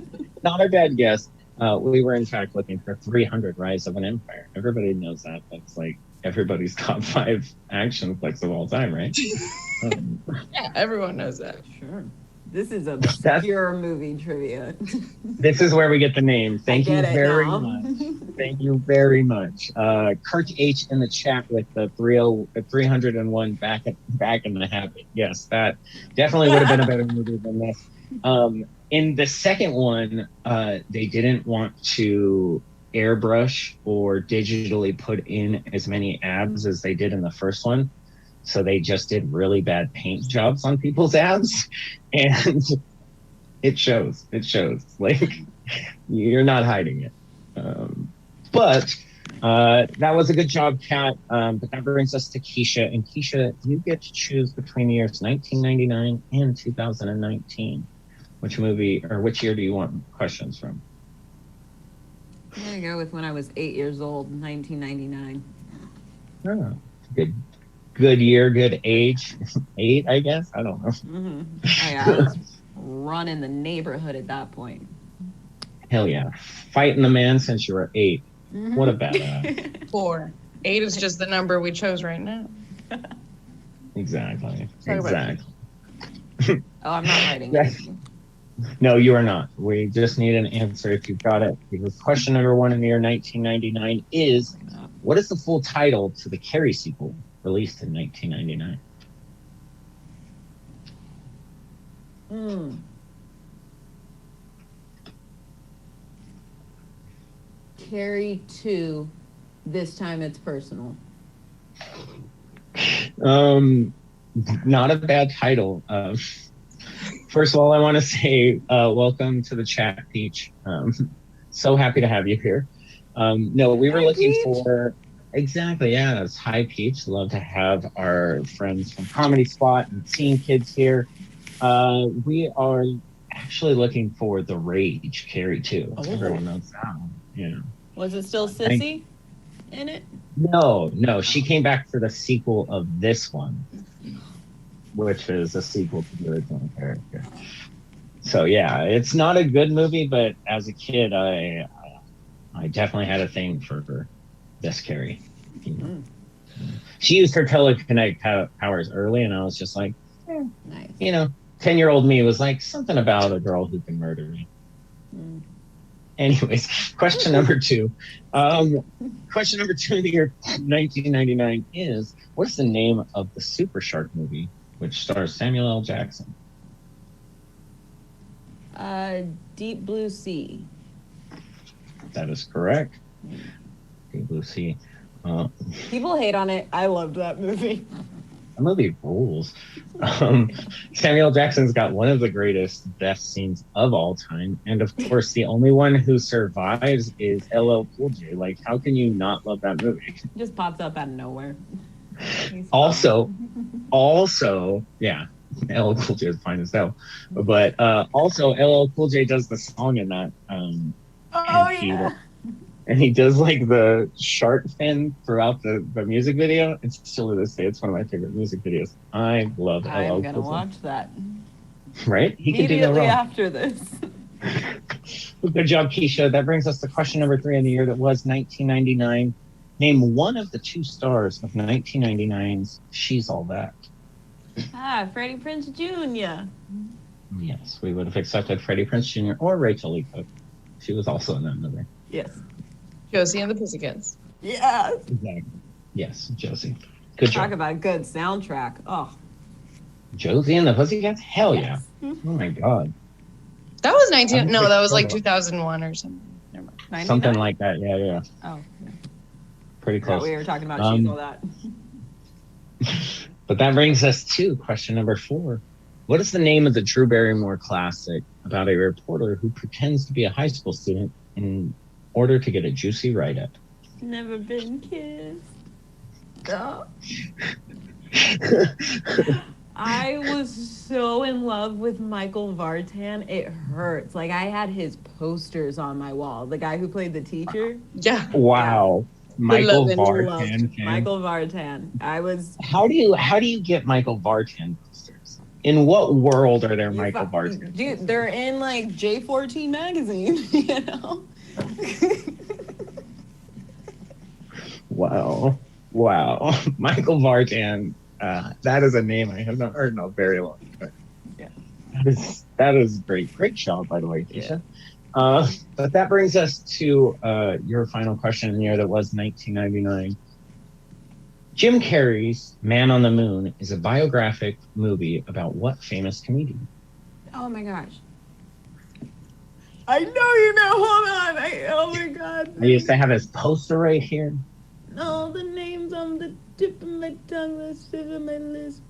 Speaker 2: not a bad guess. We were in fact looking for 300 Rise of an Empire. Everybody knows that. That's like everybody's top 5 action flicks of all time, right?
Speaker 4: Yeah, everyone knows that.
Speaker 3: Sure. This is obscure movie trivia.
Speaker 2: This is where we get the name. Thank you very
Speaker 3: now.
Speaker 2: much. Thank you very much. Kirk H in the chat with the 301 back in the habit. Yes, that definitely would have been a better movie than this. In the second one, they didn't want to airbrush or digitally put in as many abs as they did in the first one. So they just did really bad paint jobs on people's abs, and it shows. It shows. Like, you're not hiding it. But that was a good job, Kat. But that brings us to Keisha. And Keisha, you get to choose between the years 1999 and 2019. Which movie or which year do you want questions from?
Speaker 3: I'm gonna go with when I was 8 years old, 1999.
Speaker 2: Oh, good year, good age. 8, I guess. I don't know.
Speaker 3: Mm-hmm. I was running the neighborhood at that point.
Speaker 2: Hell yeah, fighting the man since you were 8.
Speaker 3: Mm-hmm.
Speaker 2: What a badass.
Speaker 4: 4. 8 is just the number we chose right now.
Speaker 2: Exactly.
Speaker 4: Sorry about
Speaker 2: Exactly.
Speaker 3: Oh, I'm not writing
Speaker 2: Yes.
Speaker 3: anything.
Speaker 2: No, you are not. We just need an answer if you've got it. Because question number 1 in the year 1999 is, what is the full title to the Carrie sequel released in 1999?
Speaker 3: Carrie 2, this time it's personal.
Speaker 2: Not a bad title. First of all, I want to say welcome to the chat, Peach. So happy to have you here. No, we were looking for exactly. Yeah, it's hi, Peach. Love to have our friends from Comedy Spot and Teen Kids here. We are actually looking for The Rage, Carrie 2.
Speaker 3: Oh.
Speaker 2: Everyone knows that one. Yeah.
Speaker 3: Was it still Sissy in it?
Speaker 2: No, she came back for the sequel of this one, which is a sequel to the original character. So yeah, it's not a good movie, but as a kid, I definitely had a thing for this Carrie. You know? She used her telekinetic powers early, and I was just like,
Speaker 3: Nice.
Speaker 2: 10-year-old me was like, something about a girl who can murder me. Anyways, question number 2. Question number 2 in the year 1999 is, what is the name of the Super Shark movie, which stars Samuel L. Jackson?
Speaker 3: Deep Blue Sea.
Speaker 2: That is correct. Deep Blue Sea.
Speaker 3: People hate on it. I loved that movie.
Speaker 2: That movie rules. Samuel Jackson's got one of the greatest death scenes of all time. And of course, the only one who survives is LL Cool J. Like, how can you not love that movie?
Speaker 3: Just pops up out of nowhere.
Speaker 2: Also, yeah, LL Cool J is fine as hell. But also, LL Cool J does the song in that. And he does like the shark fin throughout the music video. It's still to this day, it's one of my favorite music videos. I love LL Cool J.
Speaker 3: I'm gonna watch that
Speaker 2: Right? He can do no
Speaker 3: immediately
Speaker 2: wrong.
Speaker 3: after this.
Speaker 2: Good job, Keisha. That brings us to question number 3 in the year that was 1999. Name one of the 2 stars of 1999's She's All That.
Speaker 3: Freddie Prinze Jr.
Speaker 2: Yes, we would have accepted Freddie Prinze Jr. or Rachel Lee Cook. She was also in that movie.
Speaker 3: Yes.
Speaker 4: Josie and the Pussycats.
Speaker 3: Yes.
Speaker 2: Exactly. Yes, Josie. Good
Speaker 3: Talk
Speaker 2: job.
Speaker 3: about a good soundtrack. Oh,
Speaker 2: Josie and the Pussycats? Hell yeah.
Speaker 3: yes.
Speaker 2: Oh my god.
Speaker 4: That was
Speaker 2: I'm
Speaker 4: 19.
Speaker 2: a
Speaker 4: No,
Speaker 2: big
Speaker 4: that was like
Speaker 2: fan.
Speaker 4: 2001 or something. Never mind.
Speaker 3: 99?
Speaker 2: Something like that. Yeah, yeah.
Speaker 3: Oh, yeah.
Speaker 2: Pretty
Speaker 3: Forgot
Speaker 2: close.
Speaker 3: we were talking about She's All That.
Speaker 2: But that brings us to question number 4. What is the name of the Drew Barrymore classic about a reporter who pretends to be a high school student in order to get a juicy write-up?
Speaker 3: Never been kissed. Oh. I was so in love with Michael Vartan. It hurts. Like, I had his posters on my wall. The guy who played the teacher.
Speaker 4: Yeah.
Speaker 2: Wow. Michael
Speaker 4: Beloved,
Speaker 2: Vartan. fan.
Speaker 3: Michael Vartan. I was.
Speaker 2: How do you get Michael Vartan posters? In what world are there
Speaker 3: you
Speaker 2: Michael
Speaker 3: fu-
Speaker 2: Vartan?
Speaker 3: Dude, they're in like J14 magazine, you know?
Speaker 2: Wow. Michael Vartan. That is a name I have not heard in a very long time.
Speaker 3: Yeah.
Speaker 2: That is great. Great job, by the way, Tisha. But that brings us to your final question in the year that was 1999. Jim Carrey's Man on the Moon is a biographic movie about what famous comedian?
Speaker 3: Oh my gosh. I know you know. Hold on. Oh my god.
Speaker 2: I used to have his poster right here.
Speaker 3: No, the name's on the tip of my tongue, the tip of my list.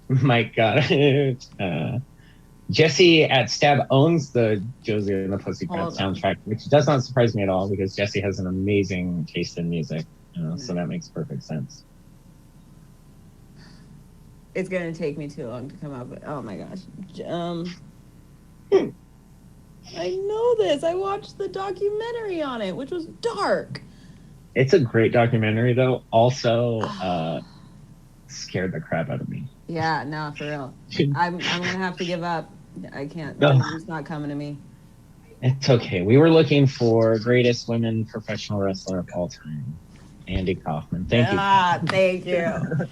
Speaker 2: My God. Jesse at Stab owns the Josie and the Pussycat
Speaker 3: Hold on.
Speaker 2: soundtrack, which does not surprise me at all because Jesse has an amazing taste in music. So that makes perfect sense.
Speaker 3: It's gonna take me too long to come up with. Oh my gosh. I know this. I watched the documentary on it, which was dark.
Speaker 2: It's a great documentary, though. Also, scared the crap out of me.
Speaker 3: Yeah, no, for real. I'm gonna have to give up. I can't.
Speaker 2: No.
Speaker 3: It's not coming to me.
Speaker 2: It's okay. We were looking for greatest women professional wrestler of all time, Andy Kaufman. Thank you.
Speaker 3: Thank you.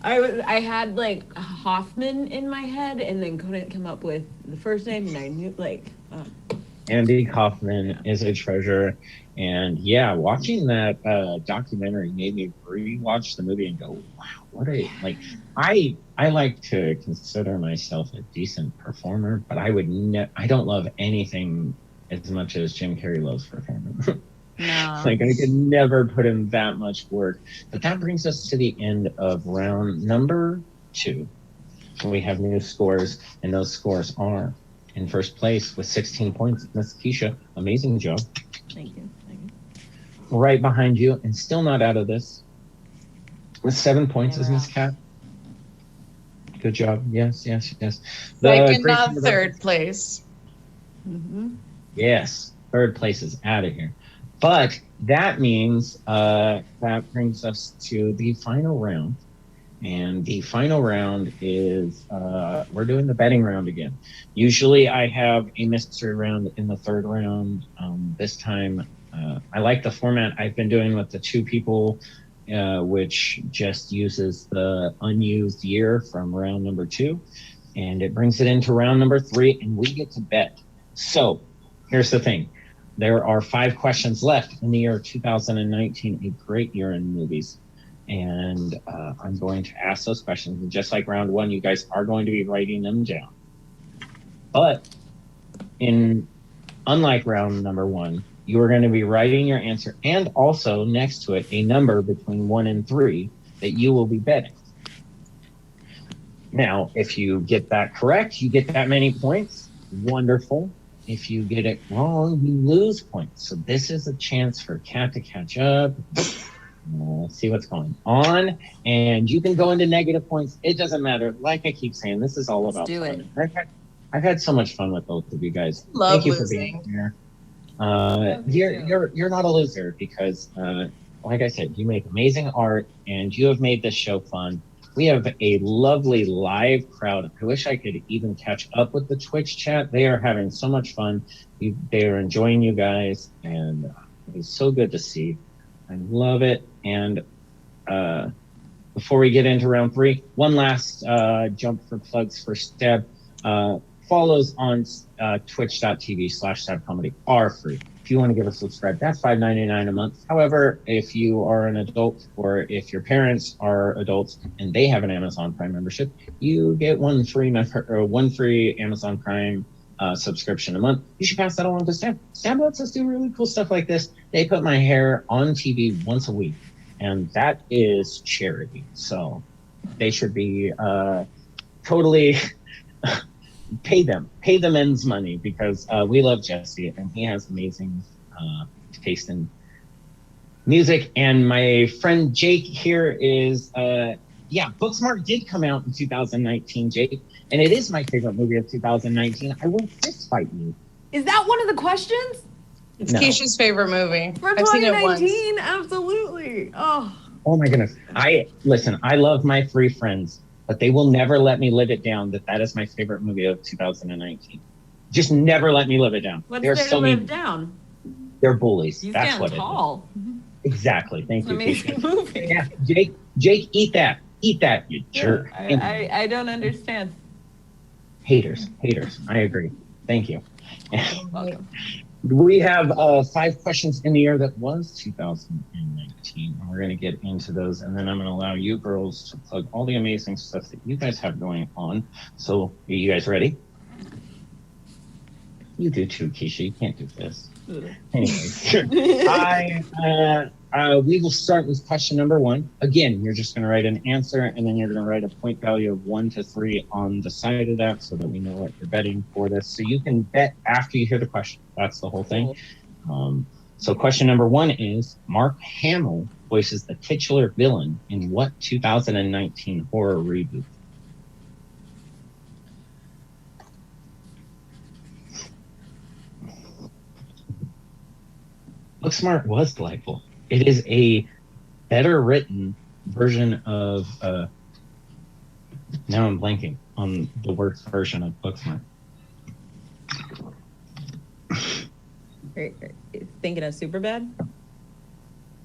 Speaker 3: I had like Hoffman in my head and then couldn't come up with the first name, and I knew like.
Speaker 2: Andy Kaufman is a treasure. And yeah, watching that documentary made me rewatch the movie and go, wow, what a, like, I like to consider myself a decent performer, but I don't love anything as much as Jim Carrey loves performing.
Speaker 3: No.
Speaker 2: Like, I could never put in that much work. But that brings us to the end of round number 2. We have new scores, and those scores are in first place with 16 points, Miss Keisha. Amazing job.
Speaker 3: Thank you.
Speaker 2: Right behind you, and still not out of this, with 7 points is Miss Cat. Good job. Yes.
Speaker 4: Second, not third place.
Speaker 3: Mm-hmm.
Speaker 2: Yes, third place is out of here. But that means that brings us to the final round. And the final round is, we're doing the betting round again. Usually I have a mystery round in the third round. This time, I like the format I've been doing with the 2 people, which just uses the unused year from round number 2. And it brings it into round number 3, and we get to bet. So here's the thing. There are 5 questions left in the year 2019, a great year in movies. And I'm going to ask those questions. And just like round 1, you guys are going to be writing them down. But unlike round number 1, you are going to be writing your answer and also next to it a number between 1 and 3 that you will be betting. Now, if you get that correct, you get that many points. Wonderful. If you get it wrong, you lose points. So this is a chance for Kat to catch up. See what's going on, and you can go into negative points. It doesn't matter. Like I keep saying, this is all about fun. I've had so much fun with both of you guys.
Speaker 4: Love
Speaker 2: Thank you
Speaker 4: losing.
Speaker 2: for being here. You're not a loser because, like I said, you make amazing art, and you have made this show fun. We have a lovely live crowd. I wish I could even catch up with the Twitch chat. They are having so much fun. They are enjoying you guys, and it's so good to see. I love it. And before we get into round 3, one last jump for plugs for Stab. Follows on twitch.tv/stabcomedy are free. if you want to give us a subscribe, that's $5.99 a month. However, if you are an adult or if your parents are adults and they have an Amazon Prime membership, you get one free Amazon Prime subscription a month. You should pass that along to Stab. Stab lets us do really cool stuff like this. They put my hair on TV once a week, and that is charity. So they should be totally pay them men's money, because we love Jesse and he has amazing taste in music. And my friend Jake here is Booksmart did come out in 2019, Jake, and it is my favorite movie of 2019. I will fist fight you.
Speaker 3: Is that one of the questions?
Speaker 4: It's
Speaker 2: No.
Speaker 4: Keisha's favorite movie.
Speaker 3: For
Speaker 4: I've seen it once.
Speaker 3: 2019, absolutely. Oh,
Speaker 2: Oh my goodness. I love my three friends, but they will never let me live it down that is my favorite movie of 2019. Just never let me live it down.
Speaker 3: what's
Speaker 2: They're
Speaker 3: there
Speaker 2: so
Speaker 3: to live
Speaker 2: mean.
Speaker 3: down?
Speaker 2: They're bullies.
Speaker 3: You
Speaker 2: That's
Speaker 3: stand
Speaker 2: what
Speaker 3: tall.
Speaker 2: it is. Exactly. Thank
Speaker 3: It's an
Speaker 2: you.
Speaker 3: amazing
Speaker 2: Keisha.
Speaker 3: movie.
Speaker 2: Yeah, Jake, eat that, you jerk.
Speaker 3: I don't understand.
Speaker 2: Haters. I agree. Thank you.
Speaker 3: Welcome.
Speaker 2: We have 5 questions in the year that was 2019, and we're going to get into those, and then I'm going to allow you girls to plug all the amazing stuff that you guys have going on. So, are you guys ready? You do too, Keisha. You can't do this. Anyways, we will start with question number 1. Again, you're just going to write an answer, and then you're going to write a point value of 1 to 3 on the side of that, so that we know what you're betting for this. So you can bet after you hear the question. That's the whole thing. So question number 1 is, Mark Hamill voices the titular villain in what 2019 horror reboot? Booksmart was delightful. It is a better written version of now I'm blanking on the worst version of Booksmart.
Speaker 3: Thinking of Superbad?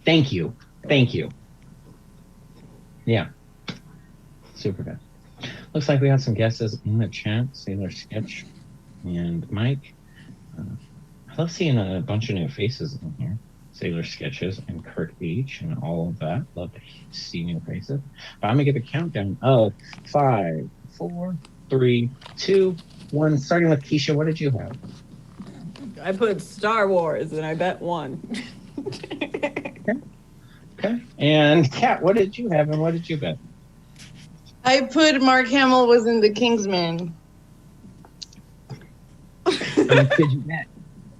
Speaker 2: Thank you. Yeah. Super good. Looks like we have some guesses in the chat. Sailor Sketch and Mike. I love seeing a bunch of new faces in here. Sailor Sketches and Kurt Beach and all of that. Love to see new faces. But I'm going to give a countdown of 5, 4, 3, 2, 1. Starting with Keisha, what did you have?
Speaker 3: I put Star Wars and I bet 1.
Speaker 2: Okay. And Kat, what did you have and what did you bet?
Speaker 4: I put Mark Hamill was in The Kingsman.
Speaker 2: How much did you bet?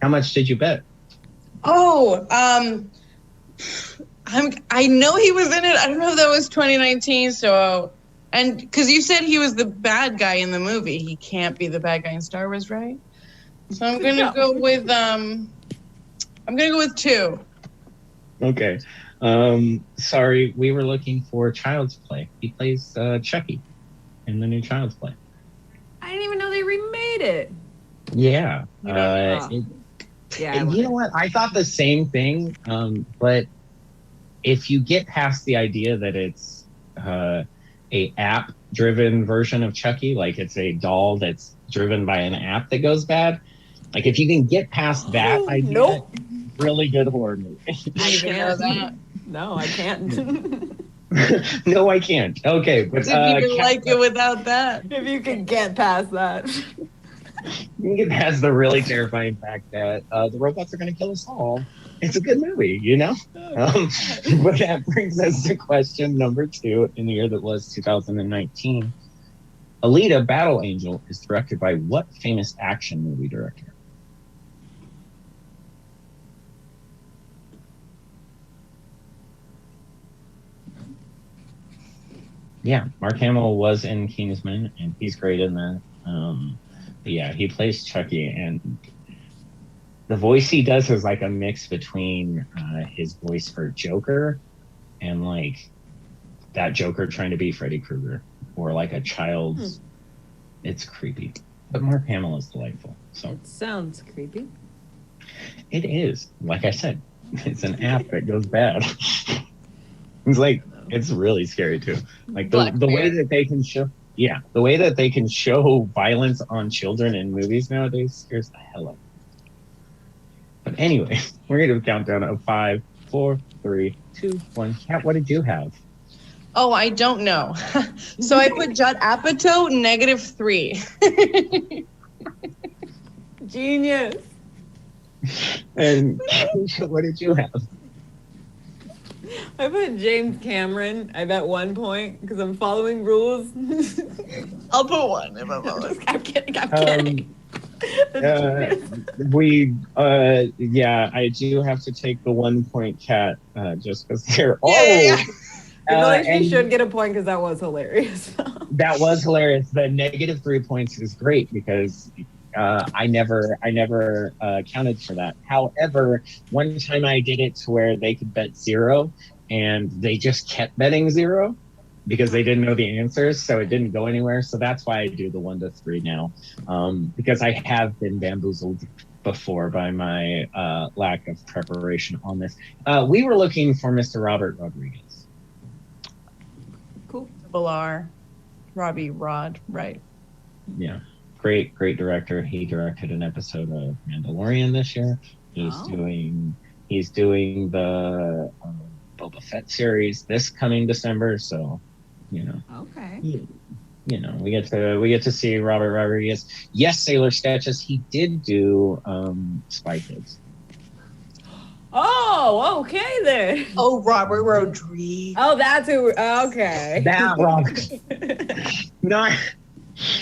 Speaker 2: How much did you bet?
Speaker 4: Oh, I know he was in it. I don't know if that was 2019. So, and because you said he was the bad guy in the movie, he can't be the bad guy in Star Wars, right? So I'm gonna go with 2.
Speaker 2: Okay. Sorry, we were looking for Child's Play. He plays Chucky in the new Child's Play.
Speaker 3: I didn't even know they remade it.
Speaker 2: Yeah.
Speaker 3: Yeah,
Speaker 2: You know what? I thought the same thing. But if you get past the idea that it's a app-driven version of Chucky, like it's a doll that's driven by an app that goes bad, like if you can get past that idea,
Speaker 3: nope.
Speaker 2: really good horror movie.
Speaker 4: I didn't know that.
Speaker 3: No, I can't.
Speaker 2: No, I can't. Okay, but
Speaker 4: Didn't even like it without that.
Speaker 3: If you can get past that.
Speaker 2: you can get past the really terrifying fact that the robots are going to kill us all. It's a good movie, you know? But that brings us to question number 2 in the year that was 2019. Alita Battle Angel is directed by what famous action movie director? Yeah, Mark Hamill was in Kingsman, and he's great in that. But yeah, he plays Chucky, and the voice he does is like a mix between his voice for Joker and like that Joker trying to be Freddy Krueger, or like a child's. It's creepy, but Mark Hamill is delightful. So
Speaker 3: It sounds creepy.
Speaker 2: it is. Like I said, it's an app that goes bad. It's like it's really scary too. Like the way that they can show. Yeah, the way that they can show violence on children in movies nowadays scares the hell out of me. But anyway, we're going to count down of 5, 4, 3, 2, 1. Kat, what did you have?
Speaker 4: Oh, I don't know. So I put Judd Apatow -3.
Speaker 3: Genius.
Speaker 2: And Keisha, what did you have?
Speaker 3: I put James Cameron. I bet 1 point because I'm following rules.
Speaker 4: I'll put 1 if I'm honest.
Speaker 3: I'm kidding. I'm kidding.
Speaker 2: Yeah, I do have to take the 1 point, Cat, just because they're all.
Speaker 4: Yeah.
Speaker 3: I feel like
Speaker 2: and
Speaker 3: she should get a point because that was hilarious.
Speaker 2: that was hilarious. The -3 points is great because I never counted for that. However, one time I did it to where they could bet 0, and they just kept betting 0 because they didn't know the answers, so it didn't go anywhere. So that's why I do the 1 to 3 now, because I have been bamboozled before by my lack of preparation on this. We were looking for Mr. Robert Rodriguez.
Speaker 3: Cool.
Speaker 4: R. Robbie Rod, right.
Speaker 2: Yeah, great director. He directed an episode of Mandalorian this year. He's doing the Boba Fett series this coming December. So,
Speaker 3: Okay.
Speaker 2: we get to see Robert Rodriguez. Yes, Sailor Sketches. He did do Spy Kids.
Speaker 3: Oh, okay then.
Speaker 4: Oh, Robert Rodriguez.
Speaker 3: Oh, that's who. Okay.
Speaker 2: That Robert,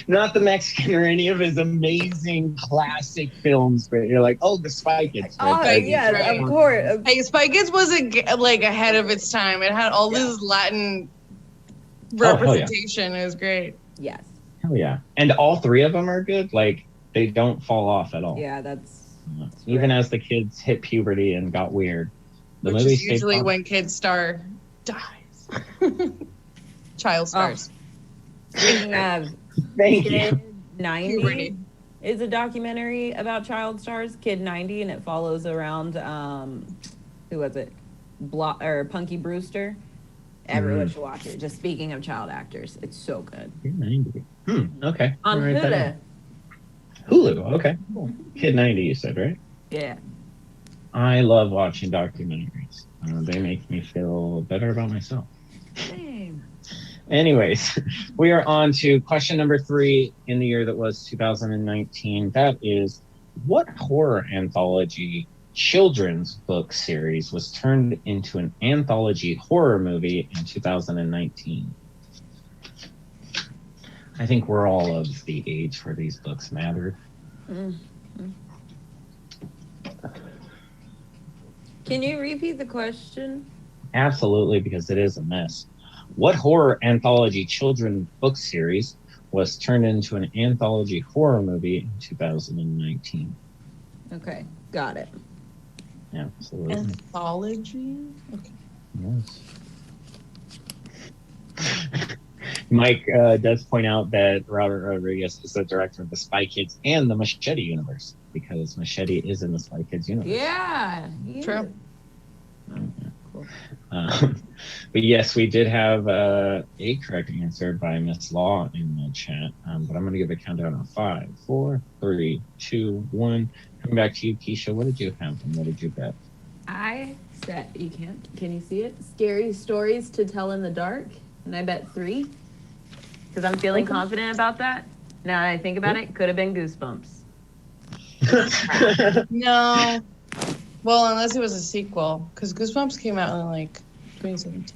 Speaker 2: not the Mexican or any of his amazing classic films, but you're like, oh, the Spy Kids.
Speaker 3: Oh, yeah,
Speaker 4: right.
Speaker 3: of course.
Speaker 4: Hey, Spy Kids was ahead of its time. It had all this Latin representation. It was great.
Speaker 3: Yes.
Speaker 2: Hell yeah. And all 3 of them are good. Like, they don't fall off at all.
Speaker 3: Yeah, that's
Speaker 2: Even as the kids hit puberty and got weird. The
Speaker 4: Which
Speaker 2: movie
Speaker 4: is usually when Kid Star dies. Child stars.
Speaker 3: Speaking of
Speaker 2: Thank you.
Speaker 3: Kid 90
Speaker 4: Puberty.
Speaker 3: is a documentary about child stars, Kid 90, and it follows around who was it? Punky Brewster. Everyone should watch it. Just speaking of child actors, it's so good.
Speaker 2: 90. Okay.
Speaker 3: On
Speaker 2: I'll write that
Speaker 3: Hulu.
Speaker 2: down. Hulu. Okay. Cool. Kid 90, you said, right?
Speaker 3: Yeah.
Speaker 2: I love watching documentaries. They make me feel better about myself.
Speaker 3: Same.
Speaker 2: Anyways, we are on to question number 3 in the year that was 2019. That is, what horror anthology children's book series was turned into an anthology horror movie in 2019? I think we're all of the age where these books mattered.
Speaker 3: Can you repeat the question?
Speaker 2: Absolutely, because it is a mess. What horror anthology children's book series was turned into an anthology horror movie in 2019?
Speaker 3: Okay, got it.
Speaker 2: Absolutely.
Speaker 4: Anthology? Okay.
Speaker 2: Yes. Mike does point out that Robert Rodriguez is the director of the Spy Kids and the Machete universe, because Machete is in the Spy Kids universe.
Speaker 3: Yeah.
Speaker 4: True.
Speaker 3: Cool.
Speaker 2: But yes, we did have a correct answer by Miss Law in the chat. But I'm going to give a countdown of 5, 4, 3, 2, 1. Coming back to you, Keisha. What did you have and what did you bet?
Speaker 3: I said, can you see it? Scary stories to tell in the dark. And I bet 3. Because I'm feeling confident about that. Now that I think about it, could have been Goosebumps.
Speaker 4: No. Well, unless it was a sequel. Because Goosebumps came out in like 2017.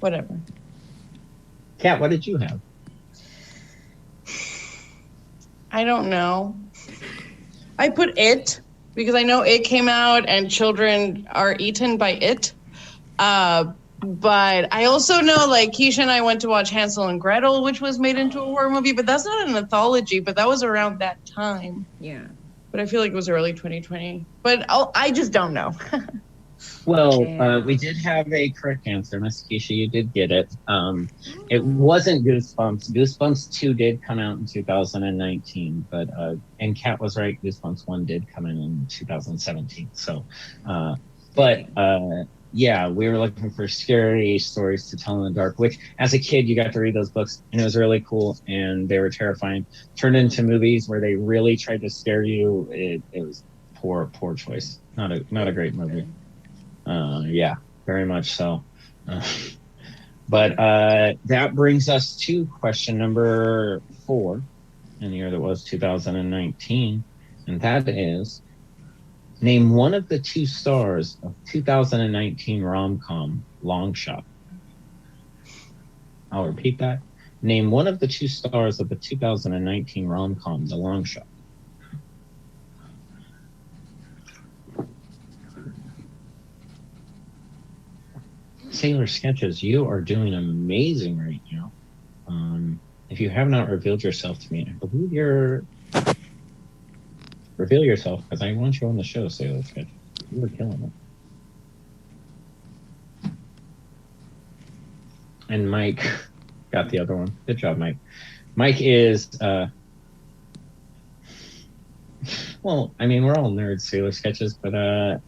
Speaker 4: Whatever.
Speaker 2: Kat, what did you have?
Speaker 4: I don't know. I put It because I know It came out and children are eaten by it. But I also know, like, Keisha and I went to watch Hansel and Gretel, which was made into a horror movie, but that's not an anthology, but that was around that time.
Speaker 3: Yeah.
Speaker 4: But I feel like it was early 2020. But I just don't know.
Speaker 2: Well, we did have a correct answer. Miss Keisha, you did get it. It wasn't Goosebumps. Goosebumps 2 did come out in 2019, but and Kat was right. Goosebumps 1 did come in 2017. So, yeah, we were looking for scary stories to tell in the dark, which as a kid, you got to read those books and it was really cool and they were terrifying. Turned into movies where they really tried to scare you. It was poor choice. Not a great movie. Yeah, very much so. But that brings us to question number 4 in the year that was 2019, and that is, name one of the 2 stars of 2019 rom-com Long Shot. I'll repeat that. Name one of the 2 stars of the 2019 rom-com The Long Shot. Sailor Sketches, you are doing amazing right now. If you have not revealed yourself to me, I believe you're... Reveal yourself, because I want you on the show, Sailor Sketches. You were killing it. And Mike got the other one. Good job, Mike. Mike is... well, I mean, we're all nerds, Sailor Sketches, but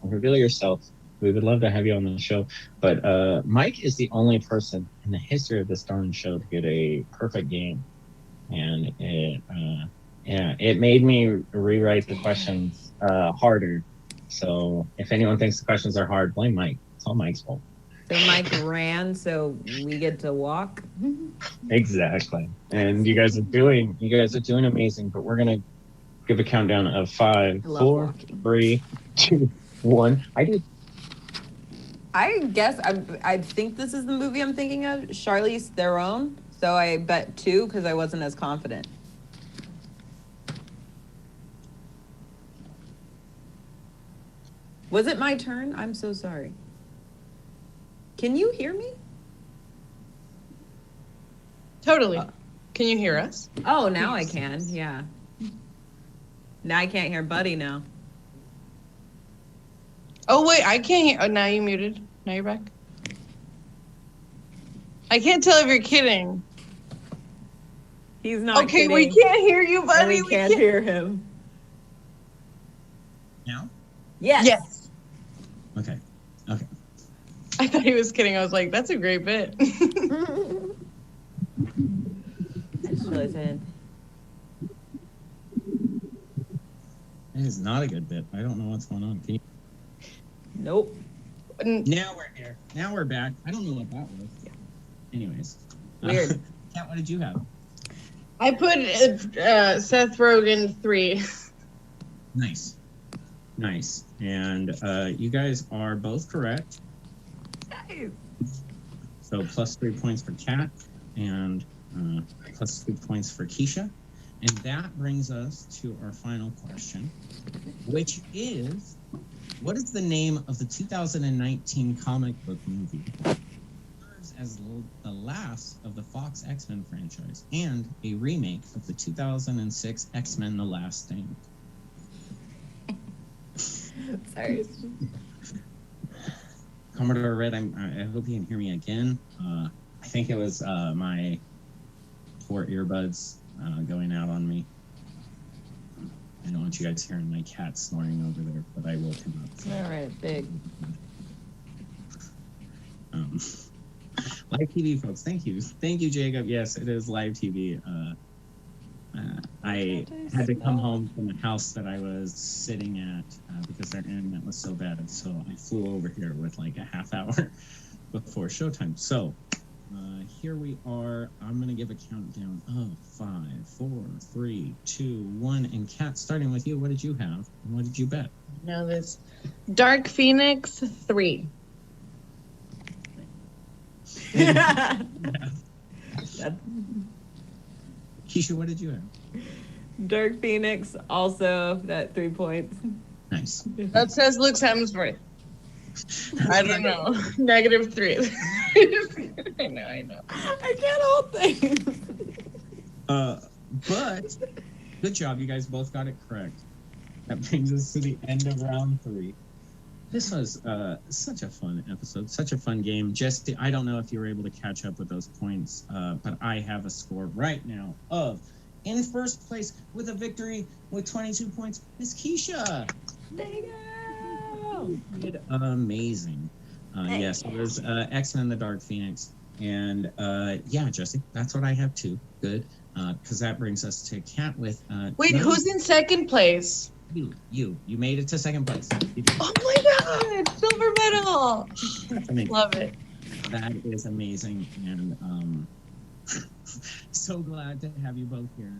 Speaker 2: reveal yourself. We would love to have you on the show. But Mike is the only person in the history of this darn show to get a perfect game. And it made me rewrite the questions harder. So if anyone thinks the questions are hard, blame Mike. It's all Mike's fault.
Speaker 3: So Mike ran, so we get to walk.
Speaker 2: Exactly. And you guys are doing amazing, but we're gonna give a countdown of 5, 4,
Speaker 3: walking.
Speaker 2: 3, 2, 1.
Speaker 3: I guess I think this is the movie I'm thinking of, Charlize Theron. So I bet 2 because I wasn't as confident. Was it my turn? I'm so sorry. Can you hear me?
Speaker 4: Totally. Can you hear us?
Speaker 3: Oh, now I can. Yeah. Now I can't hear Buddy now.
Speaker 4: Oh, wait, I can't hear. Oh, now you muted. Now you're back. I can't tell if you're kidding.
Speaker 3: He's not
Speaker 4: Okay,
Speaker 3: kidding.
Speaker 4: we can't hear you,
Speaker 3: And
Speaker 4: buddy.
Speaker 3: we can't hear him.
Speaker 2: Now?
Speaker 3: Yes.
Speaker 4: Yes.
Speaker 2: Okay.
Speaker 4: I thought he was kidding. I was like, that's a great bit.
Speaker 3: I just realized I didn't.
Speaker 2: It is not a good bit. I don't know what's going on. Can you...
Speaker 3: Nope.
Speaker 2: Now we're here. Now we're back. I don't know what that was. Anyways.
Speaker 3: Weird.
Speaker 2: Kat, what did you have?
Speaker 4: I put Seth Rogen 3.
Speaker 2: Nice. And you guys are both correct.
Speaker 3: Nice.
Speaker 2: So plus 3 points for Kat and plus 2 points for Keisha. And that brings us to our final question, which is, what is the name of the 2019 comic book movie that serves as the last of the Fox X-Men franchise and a remake of the 2006 X-Men The Last Stand?
Speaker 3: Sorry.
Speaker 2: Commodore Red, I hope you can hear me again. I think it was my poor earbuds going out on me. I don't want you guys hearing my cat snoring over there, but I woke him up. So.
Speaker 3: All right, big.
Speaker 2: Live TV, folks. Thank you, Jacob. Yes, it is live TV. I had to come home from the house that I was sitting at because their internet was so bad. So I flew over here with like a half hour before showtime. So here we are. I'm going to give a countdown of 5, 4, 3, 2, 1. And Kat, starting with you, what did you have? And what did you bet?
Speaker 4: Now this Dark Phoenix 3.
Speaker 2: Keisha, what did you have?
Speaker 3: Dark Phoenix, also that 3 points.
Speaker 2: Nice.
Speaker 4: That says Luke Hemsworth. I don't know. -3. I know.
Speaker 3: I can't hold things.
Speaker 2: But good job. You guys both got it correct. That brings us to the end of round 3. This was such a fun episode, such a fun game. Jesse, I don't know if you were able to catch up with those points, but I have a score right now of, in first place with a victory with 22 points, Miss Keisha.
Speaker 3: There you go.
Speaker 2: You did amazing. Yes, it was X-Men: The Dark Phoenix. And yeah, Jesse, that's what I have too. Good. Because that brings us to Kat with...
Speaker 4: Wait, who's in second place?
Speaker 5: You made it to second place. You did.
Speaker 4: Oh my God, silver medal!
Speaker 5: That's amazing.
Speaker 4: Love it.
Speaker 5: That is amazing, and so glad to have you both here.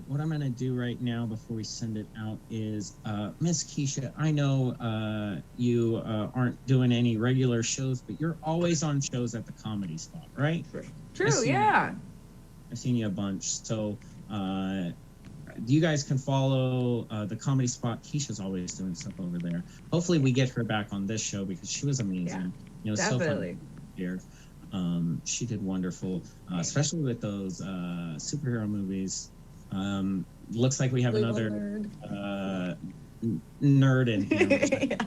Speaker 5: What I'm going to do right now before we send it out is, Miss Keisha, I know you aren't doing any regular shows, but you're always on shows at the Comedy Spot, right?
Speaker 3: True, yeah.
Speaker 5: I've seen you a bunch. So you guys can follow the Comedy Spot. Keisha's always doing stuff over there. Hopefully we get her back on this show because she was amazing.
Speaker 3: Yeah,
Speaker 5: So
Speaker 3: definitely.
Speaker 5: fun here. She did wonderful, especially with those superhero movies. Looks like we have another nerd in here.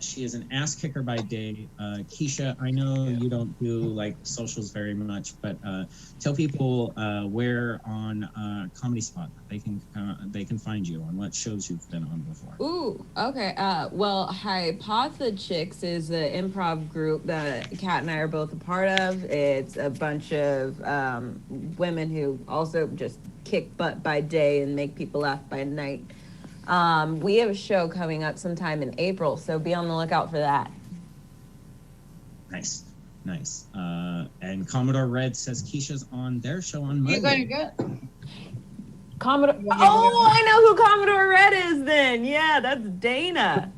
Speaker 5: She is an ass kicker by day. Keisha, I know you don't do like socials very much, but tell people where on Comedy Spot they can find you, on what shows you've been on before.
Speaker 3: Ooh, okay. Well, Hypotha Chicks is an improv group that Kat and I are both a part of. It's a bunch of women who also just kick butt by day and make people laugh by night. We have a show coming up sometime in April, so be on the lookout for that.
Speaker 5: Nice. And Commodore Red says Keisha's on their show on Monday.
Speaker 4: You got it good.
Speaker 3: Commodore. Oh, I know who Commodore Red is then. Yeah, that's Dana.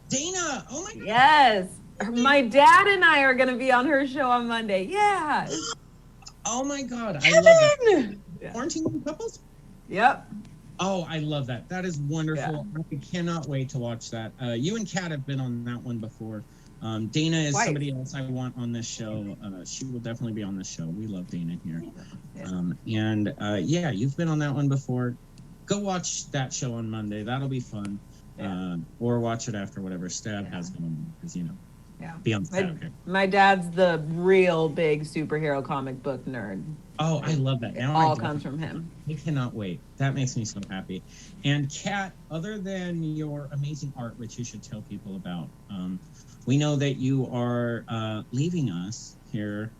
Speaker 5: Dana! Oh my God!
Speaker 3: Yes. My dad and I are going to be on her show on Monday. Yeah.
Speaker 5: Oh my God! I love that.
Speaker 3: Yeah.
Speaker 5: Quarantine couples?
Speaker 3: Yep.
Speaker 5: Oh, I love that. That is wonderful. I cannot wait to watch that. You and Kat have been on that one before. Dana is
Speaker 3: Twice.
Speaker 5: somebody else I want on this show. She will definitely be on this show. We love Dana here. Yeah, you've been on that one before. Go watch that show on Monday. That'll be fun.
Speaker 3: Yeah.
Speaker 5: Or watch it after whatever Stab has going on, because,
Speaker 3: Yeah.
Speaker 5: be on Stab. Okay.
Speaker 3: My dad's the real big superhero comic book nerd.
Speaker 5: Oh, I love that.
Speaker 3: It
Speaker 5: Now
Speaker 3: all comes from him.
Speaker 5: I cannot wait. That makes me so happy. And Kat, other than your amazing art, which you should tell people about, we know that you are leaving us here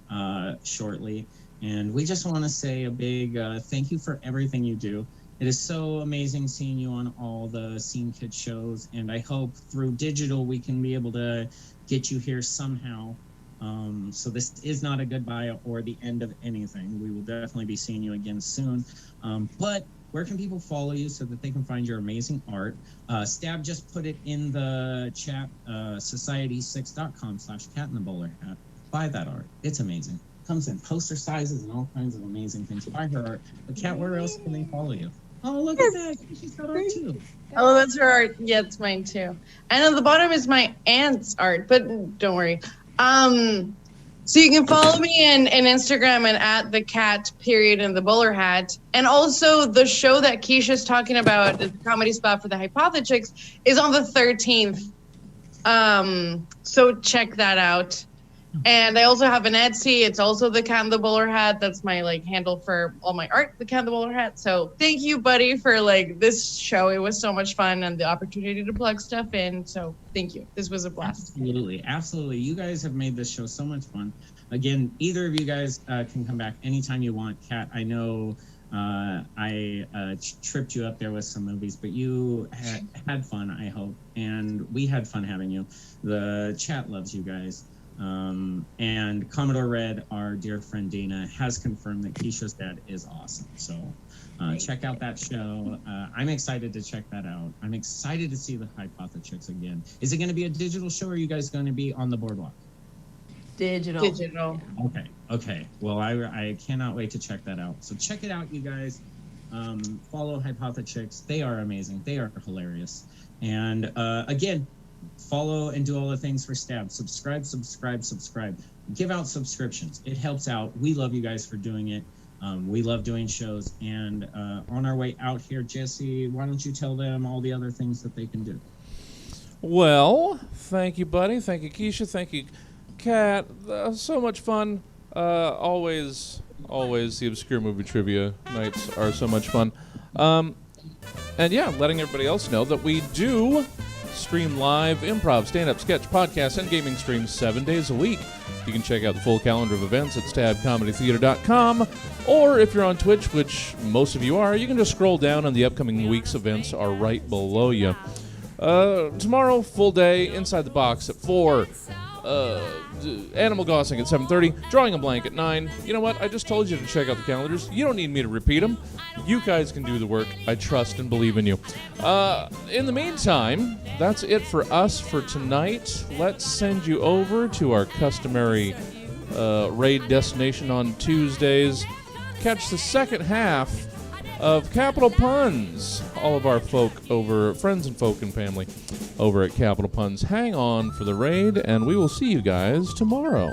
Speaker 5: shortly. And we just want to say a big thank you for everything you do. It is so amazing seeing you on all the Scene Kids shows. And I hope through digital we can be able to get you here somehow. So this is not a goodbye or the end of anything. We will definitely be seeing you again soon. But where can people follow you so that they can find your amazing art? Stab just put it in the chat, society6.com/cat in the bowler hat. Buy that art. It's amazing. Comes in poster sizes and all kinds of amazing things. Buy her art. But Kat, where else can they follow you? Oh, look at that. She's got art too.
Speaker 4: Oh, that's her art. Yeah, it's mine too. And at the bottom is my aunt's art, but don't worry. So you can follow me in Instagram and at the cat period in the bowler hat. And also the show that Keisha's talking about, the Comedy Spot for the Hypotha Chicks, is on the 13th. So check that out. And I also have an Etsy. It's also the Cat in the Bowler Hat. That's my handle for all my art, the Cat in the Bowler Hat. So thank you, buddy, for this show. It was so much fun and the opportunity to plug stuff in. So thank you. This was a blast.
Speaker 5: Absolutely. You guys have made this show so much fun. Again, either of you guys can come back anytime you want. Kat, I know I tripped you up there with some movies, but you had fun, I hope. And we had fun having you. The chat loves you guys. And Commodore Red, our dear friend Dana, has confirmed that Keisha's dad is awesome. So check out that show. I'm excited to check that out. I'm excited to see the Hypotha Chicks again. Is it going to be a digital show, or are you guys going to be on the boardwalk?
Speaker 3: Digital.
Speaker 5: Okay. Well, I cannot wait to check that out. So check it out, you guys. Follow Hypotha Chicks. They are amazing. They are hilarious. And again, follow and do all the things for Stab. Subscribe. Give out subscriptions. It helps out. We love you guys for doing it. We love doing shows. And on our way out here, Jesse, why don't you tell them all the other things that they can do?
Speaker 1: Well, thank you, buddy. Thank you, Keisha. Thank you, Kat. So much fun. Always the obscure movie trivia nights are so much fun. And yeah, letting everybody else know that we do stream live improv, stand-up, sketch, podcast, and gaming streams 7 days a week. You can check out the full calendar of events at stabcomedytheater.com, or if you're on Twitch, which most of you are, you can just scroll down and the upcoming week's events are right below you. Tomorrow, full day, Inside the Box at 4. Animal Gossing at 7:30, Drawing a Blank at 9. You know what? I just told you to check out the calendars. You don't need me to repeat them. You guys can do the work. I trust and believe in you. In the meantime, that's it for us for tonight. Let's send you over to our customary raid destination on Tuesdays. Catch the second half of Capital Puns. All of our friends and folk and family over at Capital Puns. Hang on for the raid, and we will see you guys tomorrow.